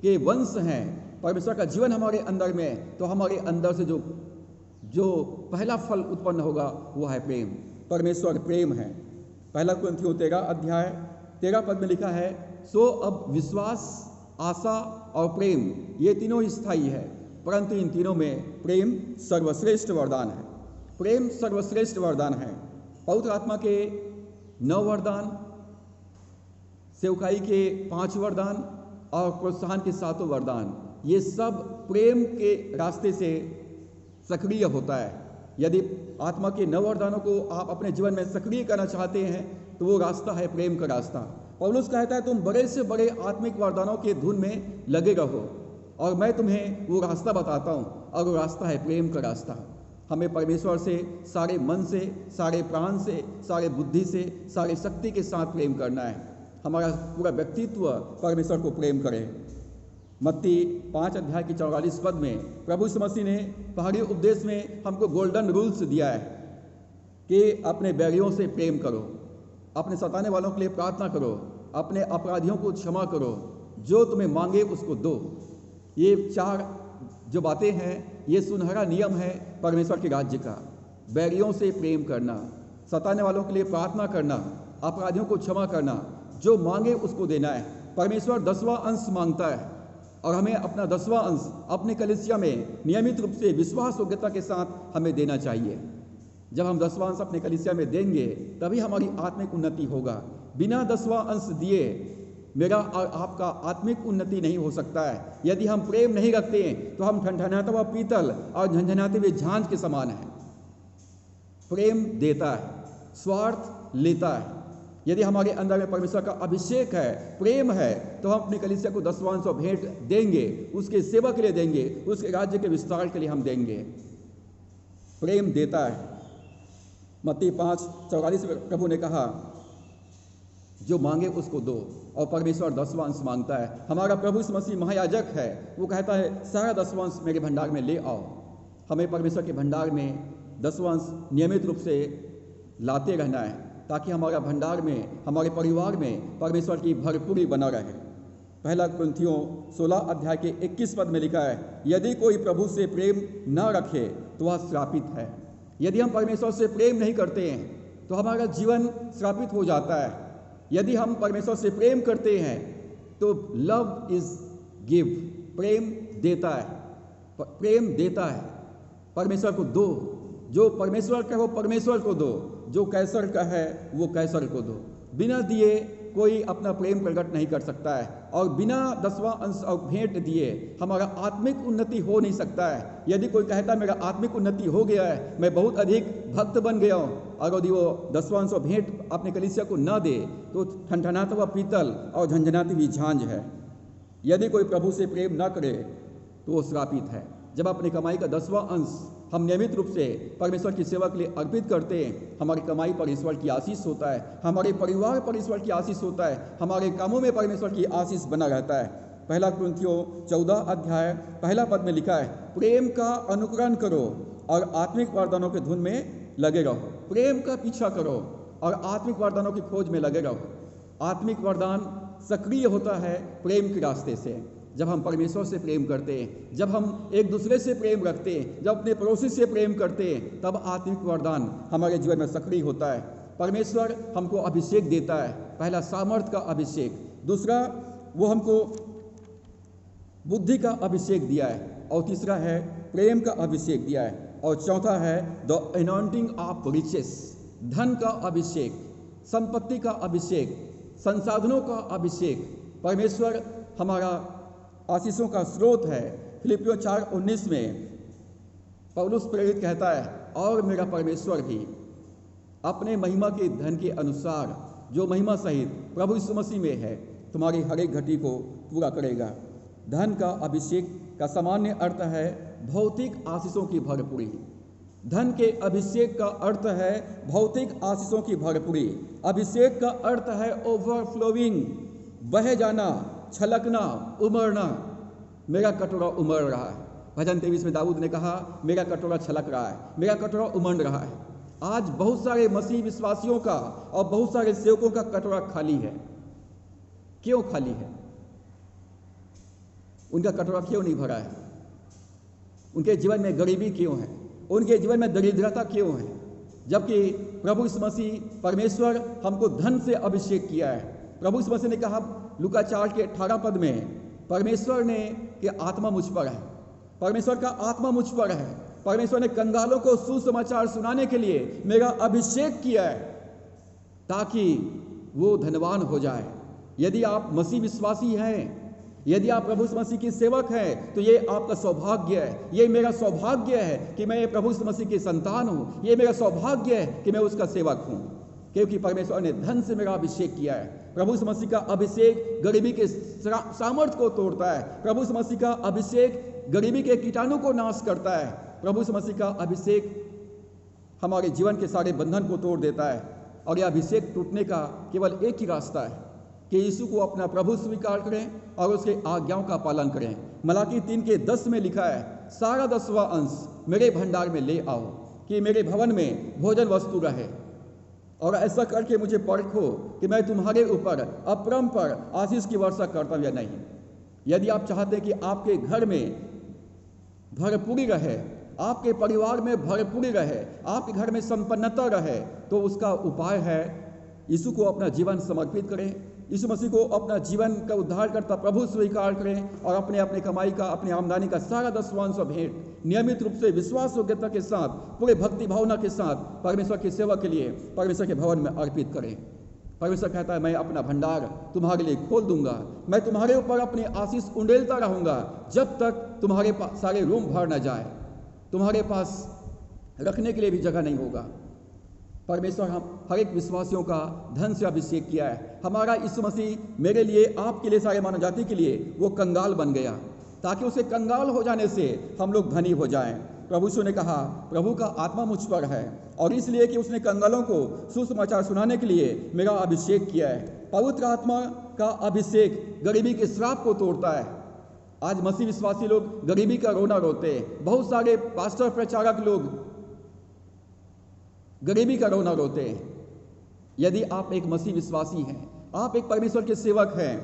के वंश हैं, परमेश्वर का जीवन हमारे अंदर में, तो हमारे अंदर से जो पहला फल उत्पन्न होगा वो है प्रेम। परमेश्वर प्रेम है। 1 कुरिन्थियों 13 पद में लिखा है, सो अब विश्वास, आशा और प्रेम ये तीनों ही स्थायी है, परंतु इन तीनों में प्रेम सर्वश्रेष्ठ वरदान है। प्रेम सर्वश्रेष्ठ वरदान है। पवित्र आत्मा के 9 वरदान, सेवकाई के 5 वरदान और प्रोत्साहन के 7 वरदान, ये सब प्रेम के रास्ते से सक्रिय होता है। यदि आत्मा के 9 वरदानों को आप अपने जीवन में सक्रिय करना चाहते हैं तो वो रास्ता है प्रेम का रास्ता। पौलुस कहता है, तुम बड़े से बड़े आत्मिक वरदानों के धुन में लगे रहो और मैं तुम्हें वो रास्ता बताता हूँ, और वो रास्ता है प्रेम का रास्ता। हमें परमेश्वर से सारे मन से, सारे प्राण से, सारे बुद्धि से, सारे शक्ति के साथ प्रेम करना है। हमारा पूरा व्यक्तित्व परमेश्वर को प्रेम करे। मत्ती 5 अध्याय की 44 पद में प्रभु यीशु मसीह ने पहाड़ी उपदेश में हमको गोल्डन रूल्स दिया है कि अपने बैरियों से प्रेम करो, अपने सताने वालों के लिए प्रार्थना करो, अपने अपराधियों को क्षमा करो, जो तुम्हें मांगे उसको दो। ये 4 जो बातें हैं, ये सुनहरा नियम है परमेश्वर के राज्य का। बैरियों से प्रेम करना, सताने वालों के लिए प्रार्थना करना, अपराधियों को क्षमा करना, जो मांगे उसको देना है। परमेश्वर 10वां अंश मांगता है और हमें अपना 10वां अंश अपने कलीसिया में नियमित रूप से विश्वास योग्यता के साथ हमें देना चाहिए। जब हम 10वां अंश अपने कलीसिया में देंगे तभी हमारी आत्मिक उन्नति होगा। बिना 10वां अंश दिए मेरा और आपका आत्मिक उन्नति नहीं हो सकता है। यदि हम प्रेम नहीं रखते हैं तो हम ठनठनाता हुआ पीतल और झंझनाते हुए झांझ के समान हैं। प्रेम देता है, स्वार्थ लेता है। यदि हमारे अंदर में परमेश्वर का अभिषेक है, प्रेम है, तो हम अपनी कलीसिया को 10वां अंश भेंट देंगे, उसके सेवा के लिए देंगे, उसके राज्य के विस्तार के लिए हम देंगे। प्रेम देता है। मत्ती 5:44 में प्रभु ने कहा, जो मांगे उसको दो, और परमेश्वर 10वां अंश मांगता है। हमारा प्रभु यीशु मसीह महायाजक है, वो कहता है सारा 10वां अंश मेरे भंडार में ले आओ। हमें परमेश्वर के भंडार में 10वां अंश नियमित रूप से लाते रहना है, ताकि हमारा भंडार में, हमारे परिवार में परमेश्वर की भरपूरी बना रहे। पहला कुरिन्थियों 16 अध्याय के 21 पद में लिखा है, यदि कोई प्रभु से प्रेम न रखे तो वह श्रापित है। यदि हम परमेश्वर से प्रेम नहीं करते हैं तो हमारा जीवन श्रापित हो जाता है। यदि हम परमेश्वर से प्रेम करते हैं तो लव इज गिव, प्रेम देता है, प्रेम देता है। परमेश्वर को दो, जो परमेश्वर का वो परमेश्वर को दो, जो कैसर का है वो कैसर को दो। बिना दिए कोई अपना प्रेम प्रकट नहीं कर सकता है, और बिना 10वां अंश और भेंट दिए हमारा आत्मिक उन्नति हो नहीं सकता है। यदि कोई कहता है मेरा आत्मिक उन्नति हो गया है, मैं बहुत अधिक भक्त बन गया हूँ, और यदि वो 10वां अंश और भेंट अपने कलीसिया को न दे तो ठनठनाता हुआ पीतल और झंझनाती हुई झांझ है। यदि कोई प्रभु से प्रेम न करे तो वो श्रापित है। जब अपनी कमाई का 10वां अंश हम नियमित रूप से परमेश्वर की सेवा के लिए अर्पित करते हैं, हमारी कमाई पर ईश्वर की आशीष होता है, हमारे परिवार पर ईश्वर की आशीष होता है, हमारे कामों में परमेश्वर की आशीष बना रहता है। पहला कुरिन्थियों 14 अध्याय पहला पद में लिखा है, प्रेम का अनुकरण करो और आत्मिक वरदानों के धुन में लगे रहो। प्रेम का पीछा करो और आत्मिक वरदानों की खोज में लगे रहो। आत्मिक वरदान सक्रिय होता है प्रेम के रास्ते से। जब हम परमेश्वर से प्रेम करते हैं, जब हम एक दूसरे से प्रेम रखते हैं, जब अपने पड़ोसी से प्रेम करते हैं, तब आत्मिक वरदान हमारे जीवन में सक्रिय होता है। परमेश्वर हमको अभिषेक देता है। पहला सामर्थ का अभिषेक, दूसरा वो हमको बुद्धि का अभिषेक दिया है, और तीसरा है प्रेम का अभिषेक दिया है, और चौथा है द अनॉइंटिंग ऑफ रिचेस, धन का अभिषेक, संपत्ति का अभिषेक, संसाधनों का अभिषेक। परमेश्वर हमारा आशीषों का स्रोत है। फिलिपियों 4:19 में पौलुस प्रेरित कहता है, और मेरा परमेश्वर भी अपने महिमा के धन के अनुसार जो महिमा सहित प्रभु यीशु मसीह में है तुम्हारी हर एक घटी को पूरा करेगा। धन का अभिषेक का सामान्य अर्थ है भौतिक आशीषों की भरपूरी। धन के अभिषेक का अर्थ है भौतिक आशीषों की भरपूरी। अभिषेक का अर्थ है ओवरफ्लोइंग, बह जाना, छलकना, उमड़ना। मेरा कटोरा उमड़ रहा है। भजन 23 में दाऊद ने कहा, मेरा कटोरा छलक रहा है, मेरा कटोरा उमड़ रहा है। आज बहुत सारे मसीह विश्वासियों का और बहुत सारे सेवकों का कटोरा खाली है। क्यों खाली है? उनका कटोरा क्यों नहीं भरा है? उनके जीवन में गरीबी क्यों है? उनके जीवन में दरिद्रता क्यों है? जबकि प्रभु यीशु मसीह परमेश्वर हमको धन से अभिषेक किया है। प्रभु यीशु मसीह ने कहा लूका 4 के 18 पद में, परमेश्वर ने कि आत्मा मुझ पर है, परमेश्वर का आत्मा मुझ पर है। परमेश्वर ने कंगालों को सुसमाचार सुनाने के लिए मेरा अभिषेक किया है ताकि वो धनवान हो जाए। यदि आप मसीह विश्वासी हैं, यदि आप प्रभु यीशु मसीह की सेवक हैं, तो ये आपका सौभाग्य है। ये मेरा सौभाग्य है कि मैं प्रभु यीशु मसीह की संतान हूँ। ये मेरा सौभाग्य है कि मैं उसका सेवक हूँ, क्योंकि परमेश्वर ने धन से मेरा अभिषेक किया है। प्रभु यीशु मसीह का अभिषेक गरीबी के सामर्थ्य को तोड़ता है। प्रभु यीशु मसीह का अभिषेक गरीबी के कीटाणु को नाश करता है। प्रभु यीशु मसीह का अभिषेक हमारे जीवन के सारे बंधन को तोड़ देता है। और यह अभिषेक टूटने का केवल एक ही रास्ता है कि यीशु को अपना प्रभु स्वीकार करें और उसके आज्ञाओं का पालन करें। मलाकी 3:10 में लिखा है, सारा 10वां अंश मेरे भंडार में ले आओ कि मेरे भवन में भोजन वस्तु रहे, और ऐसा करके मुझे परखो कि मैं तुम्हारे ऊपर अपरंपार आशीष की वर्षा करता हूं या नहीं। यदि आप चाहते हैं कि आपके घर में भरपूरी रहे, आपके परिवार में भरपूरी रहे, आपके घर में संपन्नता रहे, तो उसका उपाय है यीशु को अपना जीवन समर्पित करें, यीशु मसीह को अपना जीवन का उद्धारकर्ता प्रभु स्वीकार करें और अपने अपने कमाई का, अपनी आमदनी का सारा 10वां अंश भेंट नियमित रूप से विश्वास योग्यता के साथ, पूरे भक्ति भावना के साथ परमेश्वर की सेवा के लिए परमेश्वर के भवन में अर्पित करें। परमेश्वर कहता है, मैं अपना भंडार तुम्हारे लिए खोल दूंगा, मैं तुम्हारे ऊपर अपनी आशीष उंडेलता रहूंगा जब तक तुम्हारे पास सारे रूम भर न जाए, तुम्हारे पास रखने के लिए भी जगह नहीं होगा। परमेश्वर हम हर एक विश्वासियों का धन से अभिषेक किया है। हमारा यीशु मसीह मेरे लिए, आपके लिए, सारे मानव जाति के लिए वो कंगाल बन गया, ताकि उसे कंगाल हो जाने से हम लोग धनी हो जाएं। प्रभु यीशु ने कहा, प्रभु का आत्मा मुझ पर है, और इसलिए कि उसने कंगालों को सुसमाचार सुनाने के लिए मेरा अभिषेक किया है। पवित्र आत्मा का अभिषेक गरीबी के श्राप को तोड़ता है। आज मसीह विश्वासी लोग गरीबी का रोना रोते हैं, बहुत सारे पास्टर प्रचारक लोग गरीबी का रोना रोते हैं। यदि आप एक मसीह विश्वासी हैं, आप एक परमेश्वर के सेवक हैं,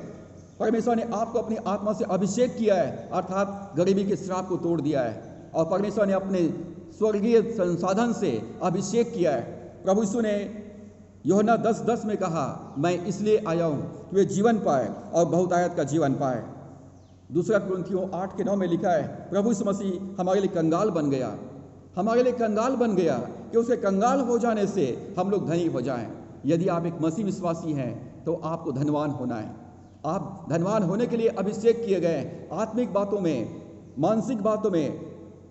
परमेश्वर ने आपको अपनी आत्मा से अभिषेक किया है, अर्थात गरीबी के श्राप को तोड़ दिया है, और परमेश्वर ने अपने स्वर्गीय संसाधन से अभिषेक किया है। प्रभु यीशु ने यूहन्ना 10:10 में कहा, मैं इसलिए आया हूं कि वे जीवन पाए और बहुतायत का जीवन पाए। दूसरा कुरिन्थियों 8:9 में लिखा है, प्रभु यीशु मसीह हमारे लिए कंगाल बन गया, हमारे लिए कंगाल बन गया कि उसके कंगाल हो जाने से हम लोग धनी हो जाएं। यदि आप एक मसीह विश्वासी हैं तो आपको धनवान होना है। आप धनवान होने के लिए अभिषेक किए गए, आत्मिक बातों में, मानसिक बातों में,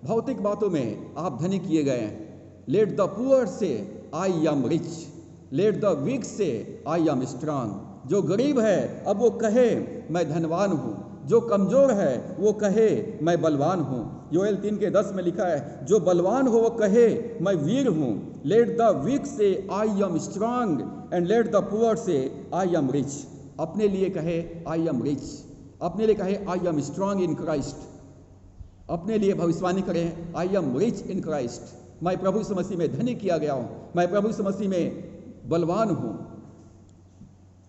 भौतिक बातों में आप धनी किए गए हैं। Late the poor say I am rich, let the weak say I am strong. जो गरीब है अब वो कहे मैं धनवान हूँ, जो कमजोर है वो कहे मैं बलवान हूँ। योएल 3:10 में लिखा है, जो बलवान हो वो कहे मैं वीर हूँ। Late the weak say I am strong and let the poor say I am rich. अपने लिए कहे आई एम रिच, अपने लिए कहे I am strong in Christ, अपने लिए भविष्यवाणी करें आई एम रिच इन क्राइस्ट। मैं प्रभु यीशु मसीह में धनी किया गया हूँ, मैं प्रभु यीशु मसीह में बलवान हूँ।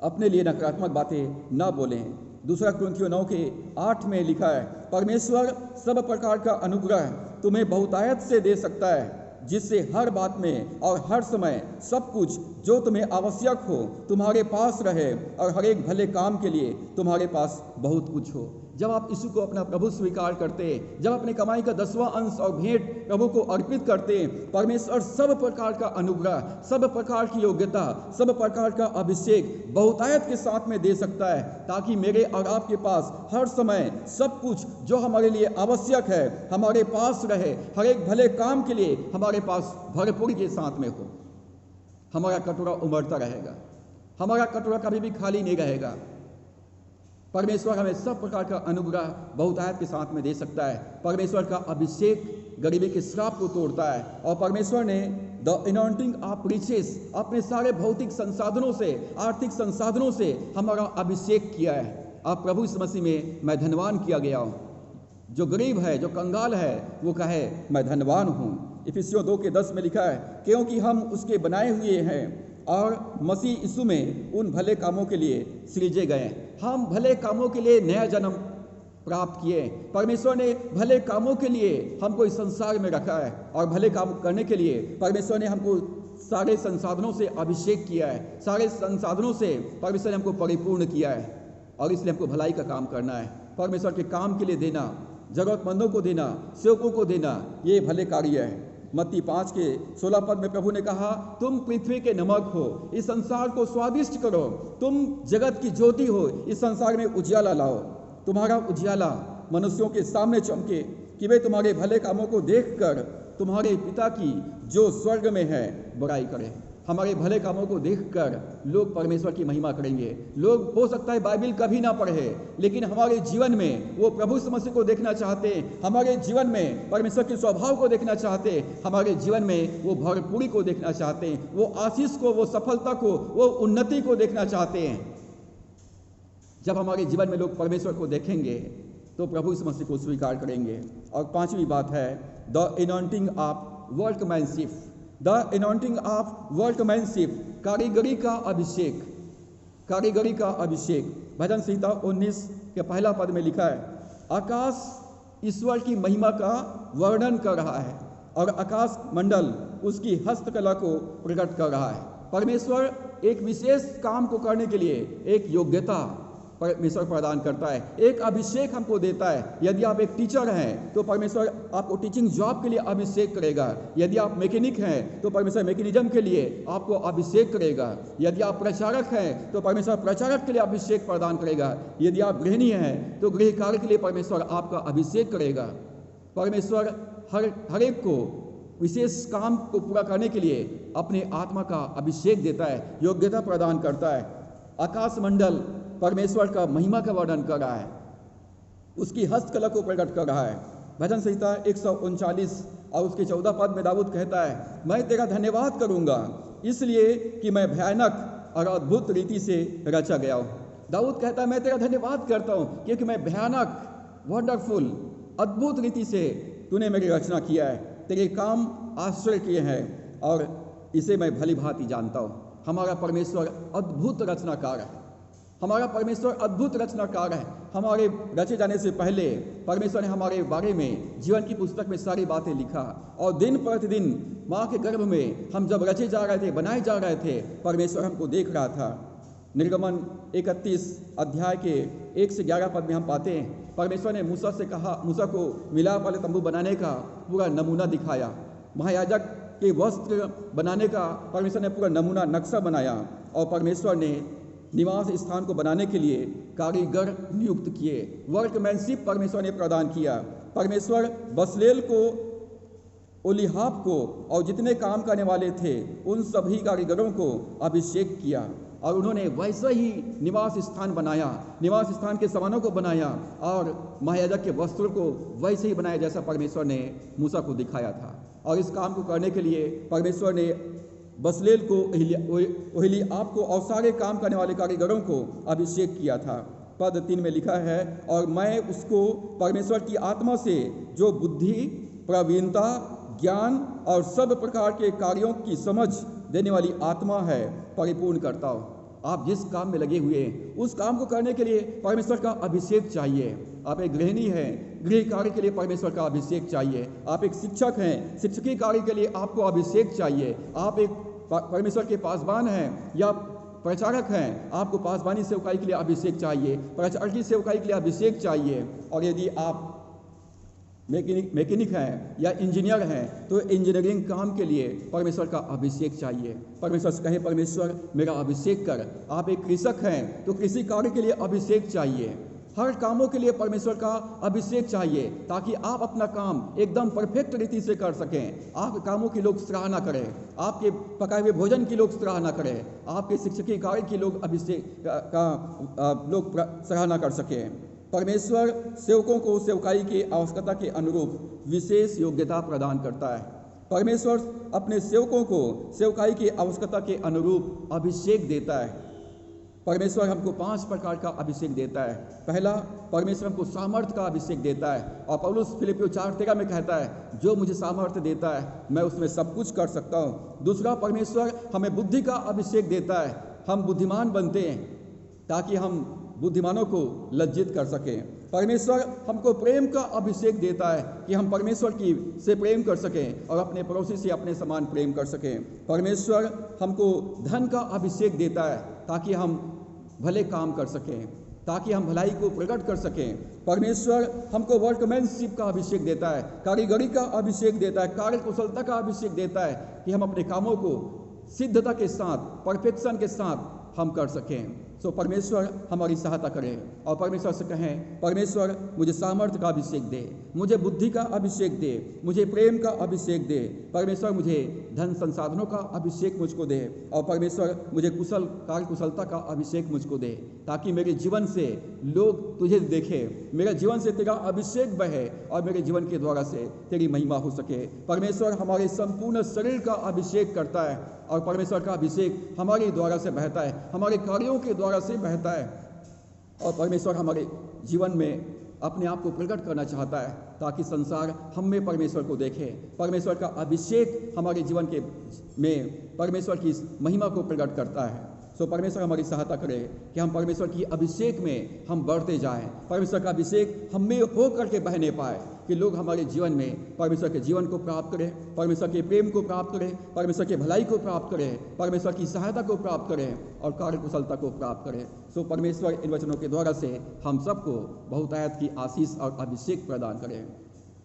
अपने लिए नकारात्मक बातें न बोलें। दूसरा कुरिन्थियों 9:8 में लिखा है, परमेश्वर सब प्रकार का अनुग्रह तुम्हें बहुतायत से दे सकता है, जिससे हर बात में और हर समय सब कुछ जो तुम्हें आवश्यक हो तुम्हारे पास रहे, और हर एक भले काम के लिए तुम्हारे पास बहुत कुछ हो। जब आप यीशु को अपना प्रभु स्वीकार करते हैं, जब अपने कमाई का 10वां अंश और भेंट प्रभु को अर्पित करते हैं, परमेश्वर सब प्रकार का अनुग्रह, सब प्रकार की योग्यता, सब प्रकार का अभिषेक बहुतायत के साथ में दे सकता है, ताकि मेरे और आपके पास हर समय सब कुछ जो हमारे लिए आवश्यक है हमारे पास रहे, हर एक भले काम के लिए हमारे पास भरपूरी के साथ में हो। हमारा कटोरा उमड़ता रहेगा, हमारा कटोरा कभी भी खाली नहीं रहेगा। परमेश्वर हमें सब प्रकार का अनुग्रह बहुतायत के साथ में दे सकता है। परमेश्वर का अभिषेक गरीबी के श्राप को तोड़ता है, और परमेश्वर ने द अनॉइंटिंग ऑफ रिचेस, अपने सारे भौतिक संसाधनों से, आर्थिक संसाधनों से हमारा अभिषेक किया है। अब प्रभु यीशु मसीह में मैं धनवान किया गया हूँ। जो गरीब है, जो कंगाल है, वो कहे मैं धनवान हूँ। इफिसियों 2:10 में लिखा है, क्योंकि हम उसके बनाए हुए हैं और मसीह यीशु में उन भले कामों के लिए सृजे गए। हम भले कामों के लिए नया जन्म प्राप्त किए। परमेश्वर ने भले कामों के लिए हमको इस संसार में रखा है, और भले काम करने के लिए परमेश्वर ने हमको सारे संसाधनों से अभिषेक किया है, सारे संसाधनों से परमेश्वर ने हमको परिपूर्ण किया है, और इसलिए हमको भलाई का काम करना है। परमेश्वर के काम के लिए देना, जरूरतमंदों को देना, सेवकों को देना, ये भले कार्य है। मत्ती 5:16 में प्रभु ने कहा, तुम पृथ्वी के नमक हो, इस संसार को स्वादिष्ट करो, तुम जगत की ज्योति हो, इस संसार में उजियाला लाओ। तुम्हारा उजियाला मनुष्यों के सामने चमके, कि वे तुम्हारे भले कामों को देखकर तुम्हारे पिता की जो स्वर्ग में है बड़ाई करें। हमारे भले कामों को देखकर लोग परमेश्वर की महिमा करेंगे। लोग हो सकता है बाइबल कभी ना पढ़े, लेकिन हमारे जीवन में वो प्रभु यीशु मसीह को देखना चाहते हैं, हमारे जीवन में परमेश्वर के स्वभाव को देखना चाहते हैं, हमारे जीवन में वो भरपूरी को देखना चाहते हैं, वो आशीष को, वो सफलता को, वो उन्नति को देखना चाहते हैं। जब हमारे जीवन में लोग परमेश्वर को देखेंगे तो प्रभु यीशु मसीह को स्वीकार करेंगे। और पांचवी बात है the anointing of workmanship, the anointing of workmanship, कारीगरी का अभिषेक, कारीगरी का अभिषेक। भजन संहिता 19 के पहला पद में लिखा है, आकाश ईश्वर की महिमा का वर्णन कर रहा है और आकाश मंडल उसकी हस्तकला को प्रकट कर रहा है। परमेश्वर एक विशेष काम को करने के लिए एक योग्यता परमेश्वर प्रदान करता है, एक अभिषेक हमको देता है। यदि आप एक टीचर हैं तो परमेश्वर आपको टीचिंग जॉब के लिए अभिषेक करेगा। यदि आप मैकेनिक हैं तो परमेश्वर मैकेनिज्म के लिए आपको अभिषेक करेगा। यदि आप प्रचारक हैं तो परमेश्वर प्रचारक के लिए अभिषेक प्रदान करेगा। यदि आप गृहिणी हैं तो गृह कार्य के लिए परमेश्वर आपका अभिषेक करेगा। परमेश्वर हर एक को विशेष काम को पूरा करने के लिए अपने आत्मा का अभिषेक देता है, योग्यता प्रदान करता है। आकाश मंडल परमेश्वर का महिमा का वर्णन कर रहा है, उसकी हस्तकला को प्रकट कर रहा है। भजन संहिता 139 और उसके 14 पद में दाऊद कहता है, मैं तेरा धन्यवाद करूंगा इसलिए कि मैं भयानक और अद्भुत रीति से रचा गया हूँ। दाऊद कहता है मैं तेरा धन्यवाद करता हूँ क्योंकि मैं भयानक, वंडरफुल, अद्भुत रीति से तूने मेरी रचना किया है, तेरे काम आश्चर्य हैं और इसे मैं भली भांति जानता हूँ। हमारा परमेश्वर अद्भुत रचनाकार है, हमारा परमेश्वर अद्भुत रचनाकार है। हमारे रचे जाने से पहले परमेश्वर ने हमारे बारे में जीवन की पुस्तक में सारी बातें लिखा और दिन प्रतिदिन माँ के गर्भ में हम जब रचे जा रहे थे, बनाए जा रहे थे, परमेश्वर हमको देख रहा था। निर्गमन 31 अध्याय के 1 से 11 पद में हम पाते हैं, परमेश्वर ने मूसा से कहा, मूसा को मिलाप वाले तंबू बनाने का पूरा नमूना दिखाया। महायाजक के वस्त्र बनाने का परमेश्वर ने पूरा नमूना नक्शा बनाया और परमेश्वर ने निवास स्थान को बनाने के लिए कारीगर नियुक्त किए। वर्कमैनशिप परमेश्वर ने प्रदान किया। परमेश्वर बसलेल को, ओलीहाब को और जितने काम करने वाले थे उन सभी कारीगरों को अभिषेक किया और उन्होंने वैसे ही निवास स्थान बनाया, निवास स्थान के सामानों को बनाया और महायाजक के वस्त्रों को वैसे ही बनाया जैसा परमेश्वर ने मूसा को दिखाया था। और इस काम को करने के लिए परमेश्वर ने बसलेल को, ओलीहाब को और सारे काम करने वाले कारीगरों को अभिषेक किया था। पद 3 में लिखा है, और मैं उसको परमेश्वर की आत्मा से जो बुद्धि, प्रवीणता, ज्ञान और सब प्रकार के कार्यों की समझ देने वाली आत्मा है परिपूर्ण करता हूँ। आप जिस काम में लगे हुए हैं उस काम को करने के लिए परमेश्वर का अभिषेक चाहिए। आप एक गृहिणी हैं, गृह कार्य के लिए परमेश्वर का अभिषेक चाहिए। आप एक शिक्षक हैं, शिक्षकीय कार्य के लिए आपको अभिषेक चाहिए। आप एक परमेश्वर के पासबान हैं या प्रचारक हैं, आपको पासबानी सेवकाई के लिए अभिषेक चाहिए, प्रचारकी सेवकाई के लिए अभिषेक चाहिए। और यदि आप मैकेनिक हैं या इंजीनियर हैं तो इंजीनियरिंग काम के लिए परमेश्वर का अभिषेक चाहिए। परमेश्वर से कहे, परमेश्वर मेरा अभिषेक कर। आप एक कृषक हैं तो कृषि कार्य के लिए अभिषेक चाहिए। हर कामों के लिए परमेश्वर का अभिषेक चाहिए ताकि आप अपना काम एकदम परफेक्ट रीति से कर सकें। आपके कामों की लोग सराहना करें, आपके पकाए हुए भोजन की लोग सराहना करें, आपके शिक्षकीय कार्य की लोग अभिषेक का लोग सराहना कर सकें। परमेश्वर सेवकों को सेवकाई की आवश्यकता के अनुरूप विशेष योग्यता प्रदान करता है। परमेश्वर अपने सेवकों को सेवकाई की आवश्यकता के अनुरूप अभिषेक देता है। परमेश्वर हमको 5 प्रकार का अभिषेक देता है। पहला, परमेश्वर हमको सामर्थ्य का अभिषेक देता है और पौलुस फिलिपियों 4:13 में कहता है, जो मुझे सामर्थ्य देता है मैं उसमें सब कुछ कर सकता हूँ। दूसरा, परमेश्वर हमें बुद्धि का अभिषेक देता है। हम बुद्धिमान बनते हैं ताकि हम बुद्धिमानों को लज्जित कर सकें। परमेश्वर हमको प्रेम का अभिषेक देता है कि हम परमेश्वर की से प्रेम कर सकें और अपने पड़ोसी से अपने समान प्रेम कर सकें। परमेश्वर हमको धन का अभिषेक देता है ताकि हम भले काम कर सकें, ताकि हम भलाई को प्रकट कर सकें। परमेश्वर हमको वर्कमैनशिप का अभिषेक देता है, कारीगरी का अभिषेक देता है, कार्य कुशलता का अभिषेक देता है कि हम अपने कामों को सिद्धता के साथ, परफेक्शन के साथ हम कर सकें। सो परमेश्वर हमारी सहायता करें और परमेश्वर से कहें, परमेश्वर मुझे सामर्थ्य का अभिषेक दे, मुझे बुद्धि का अभिषेक दे, मुझे प्रेम का अभिषेक दे। परमेश्वर मुझे धन संसाधनों का अभिषेक मुझको दे और परमेश्वर मुझे कुशल कार्य कुशलता का अभिषेक मुझको दे ताकि मेरे जीवन से लोग तुझे देखें, मेरे जीवन से तेरा अभिषेक बहे और मेरे जीवन के द्वारा से तेरी महिमा हो सके। परमेश्वर हमारे संपूर्ण शरीर का अभिषेक करता है और परमेश्वर का अभिषेक हमारे द्वारा से बहता है, हमारे कार्यों के द्वारा से बहता है। और परमेश्वर हमारे जीवन में अपने आप को प्रकट करना चाहता है ताकि संसार हम में परमेश्वर को देखे। परमेश्वर का अभिषेक हमारे जीवन के में परमेश्वर की महिमा को प्रकट करता है। सो परमेश्वर हमारी सहायता करे कि हम परमेश्वर की अभिषेक में हम बढ़ते जाएं। परमेश्वर का अभिषेक हम में हो करके बहने पाए कि लोग हमारे जीवन में परमेश्वर के जीवन को प्राप्त करें, परमेश्वर के प्रेम को प्राप्त करें, परमेश्वर के भलाई को प्राप्त करें, परमेश्वर की सहायता को प्राप्त करें और कार्यकुशलता को प्राप्त करें। सो परमेश्वर इन वचनों के द्वारा से हम सबको बहुतायत की आशीष और अभिषेक प्रदान करें।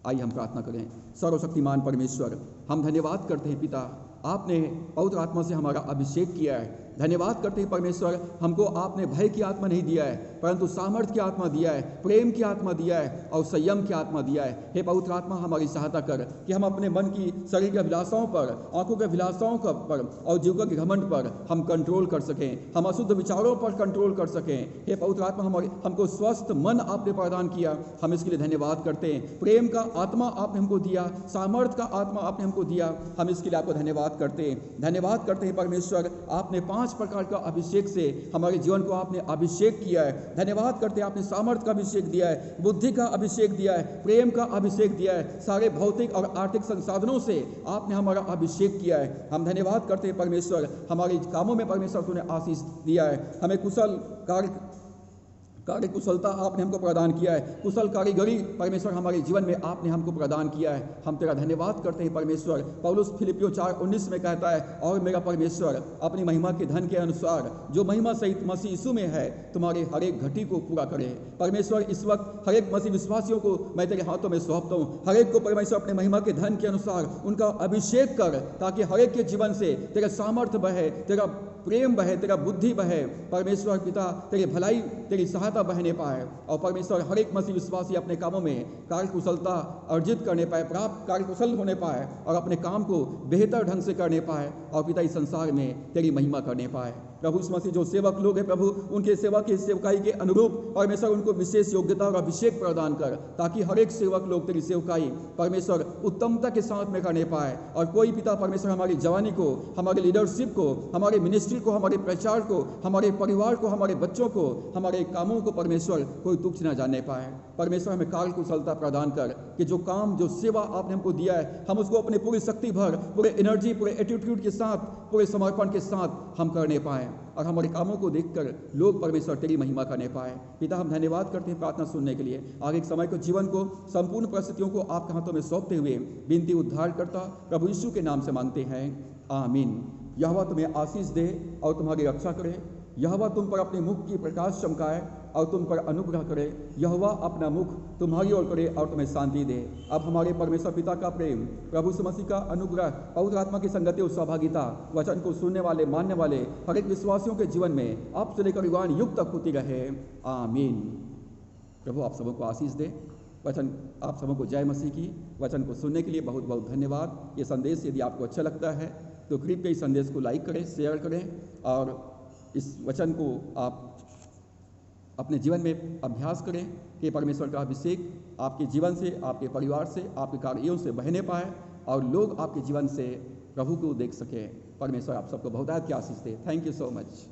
आइए हम प्रार्थना करें। सर्वशक्तिमान परमेश्वर, हम धन्यवाद करते हैं पिता, आपने पवित्र आत्मा से हमारा अभिषेक किया है। धन्यवाद करते हैं परमेश्वर, हमको आपने भय की आत्मा नहीं दिया है परंतु सामर्थ्य की आत्मा दिया है, प्रेम की आत्मा दिया है और संयम की आत्मा दिया है। हे पवित्र आत्मा, हमारी सहायता कर कि हम अपने मन की, शरीर के अभिलाषाओं पर, आंखों के अभिलाषाओं पर और जीव के घमंड पर हम कंट्रोल कर सकें, हम अशुद्ध विचारों पर कंट्रोल कर सकें। हे पवित्र आत्मा, हमको स्वस्थ मन आपने प्रदान किया, हम इसके लिए धन्यवाद करते हैं। प्रेम का आत्मा आपने हमको दिया, सामर्थ्य का आत्मा आपने हमको दिया, हम इसके लिए आपको धन्यवाद करते हैं। धन्यवाद करते हैं परमेश्वर, आपने 5 प्रकार का अभिषेक से हमारे जीवन को आपने अभिषेक किया है। धन्यवाद करते हैं, आपने सामर्थ्य का अभिषेक दिया है, बुद्धि का अभिषेक दिया है, प्रेम का अभिषेक दिया है, सारे भौतिक और आर्थिक संसाधनों से आपने हमारा अभिषेक किया है। हम धन्यवाद करते हैं परमेश्वर, हमारे कामों में परमेश्वर तूने आशीष दिया है, हमें कुशल कार्य कुशलता आपने हमको प्रदान किया है, कुशल कारीगरी परमेश्वर हमारे जीवन में आपने हमको प्रदान किया है। हम तेरा धन्यवाद करते हैं परमेश्वर। पौलुस फिलिपियों 4:19 में कहता है, और मेरा परमेश्वर अपनी महिमा के धन के अनुसार जो महिमा सहित मसीह यीशु में है तुम्हारे हर एक घटी को पूरा करे। परमेश्वर, इस वक्त हर एक मसीह विश्वासियों को मैं तेरे हाथों में सौंपता हूँ। हर एक को परमेश्वर अपने महिमा के धन के अनुसार उनका अभिषेक कर, ताकि हर एक के जीवन से तेरा सामर्थ्य बहे, तेरा प्रेम बहे, तेरा बुद्धि बहे। परमेश्वर पिता, तेरी भलाई, तेरी सहायता बहने पाए और परमेश्वर हर एक मसीह विश्वासी अपने कामों में कार्यकुशलता अर्जित करने पाए, प्राप्त कार्यकुशल होने पाए और अपने काम को बेहतर ढंग से करने पाए और पिता इस संसार में तेरी महिमा करने पाए। प्रभु यीशु मसीह, जो सेवक लोग हैं प्रभु, उनके सेवा की सेवकाई के अनुरूप परमेश्वर उनको विशेष योग्यता और अभिषेक प्रदान कर, ताकि हर एक सेवक लोग तेरी सेवकाई परमेश्वर उत्तमता के साथ में करने पाए। और कोई पिता परमेश्वर हमारी जवानी को, हमारे लीडरशिप को, हमारे मिनिस्ट्री को, हमारे प्रचार को, हमारे परिवार को, हमारे बच्चों को, हमारे कामों को परमेश्वर कोई तुच्छ न जाने पाए। परमेश्वर हमें कार्य कुशलता प्रदान कर कि जो काम, जो सेवा आपने हमको दिया है, हम उसको अपनी पूरी शक्ति भर, पूरे एनर्जी, पूरे एटीट्यूड के साथ, पूरे समर्पण के साथ हम करने पाएँ और हमारे कामों को देखकर लोग परमेश्वर तेरी महिमा करने पाए। पिता, हम धन्यवाद करते हैं प्रार्थना सुनने के लिए। आगे के समय को, जीवन को, संपूर्ण परिस्थितियों को आपके हाथों में सौंपते हुए विनती उद्धार करता प्रभु यीशु के नाम से मांगते हैं, आमीन। यहोवा तुम्हें आशीष दे और तुम्हारी रक्षा करे। यहोवा तुम पर अपने मुख की प्रकाश चमकाए और तुम पर अनुग्रह करे। यहोवा अपना मुख तुम्हारी ओर करे और तुम्हें शांति दे। अब हमारे परमेश्वर पिता का प्रेम, प्रभु यीशु मसीह का अनुग्रह, पवित्र आत्मा की संगति और सहभागिता वचन को सुनने वाले, मानने वाले हर एक विश्वासियों के जीवन में आप से लेकर युगान युग तक होती रहे, आमीन। प्रभु आप सबों को आशीष दे। वचन आप सबों को जय मसीह की। वचन को सुनने के लिए बहुत बहुत धन्यवाद। ये संदेश यदि आपको अच्छा लगता है तो कृपया इस संदेश को लाइक करें, शेयर करें और इस वचन को आप अपने जीवन में अभ्यास करें कि परमेश्वर का अभिषेक आपके जीवन से, आपके परिवार से, आपके कार्यों से बहने पाए और लोग आपके जीवन से प्रभु को देख सकें। परमेश्वर आप सबको बहुतायत की आशीष दे। Thank you so much.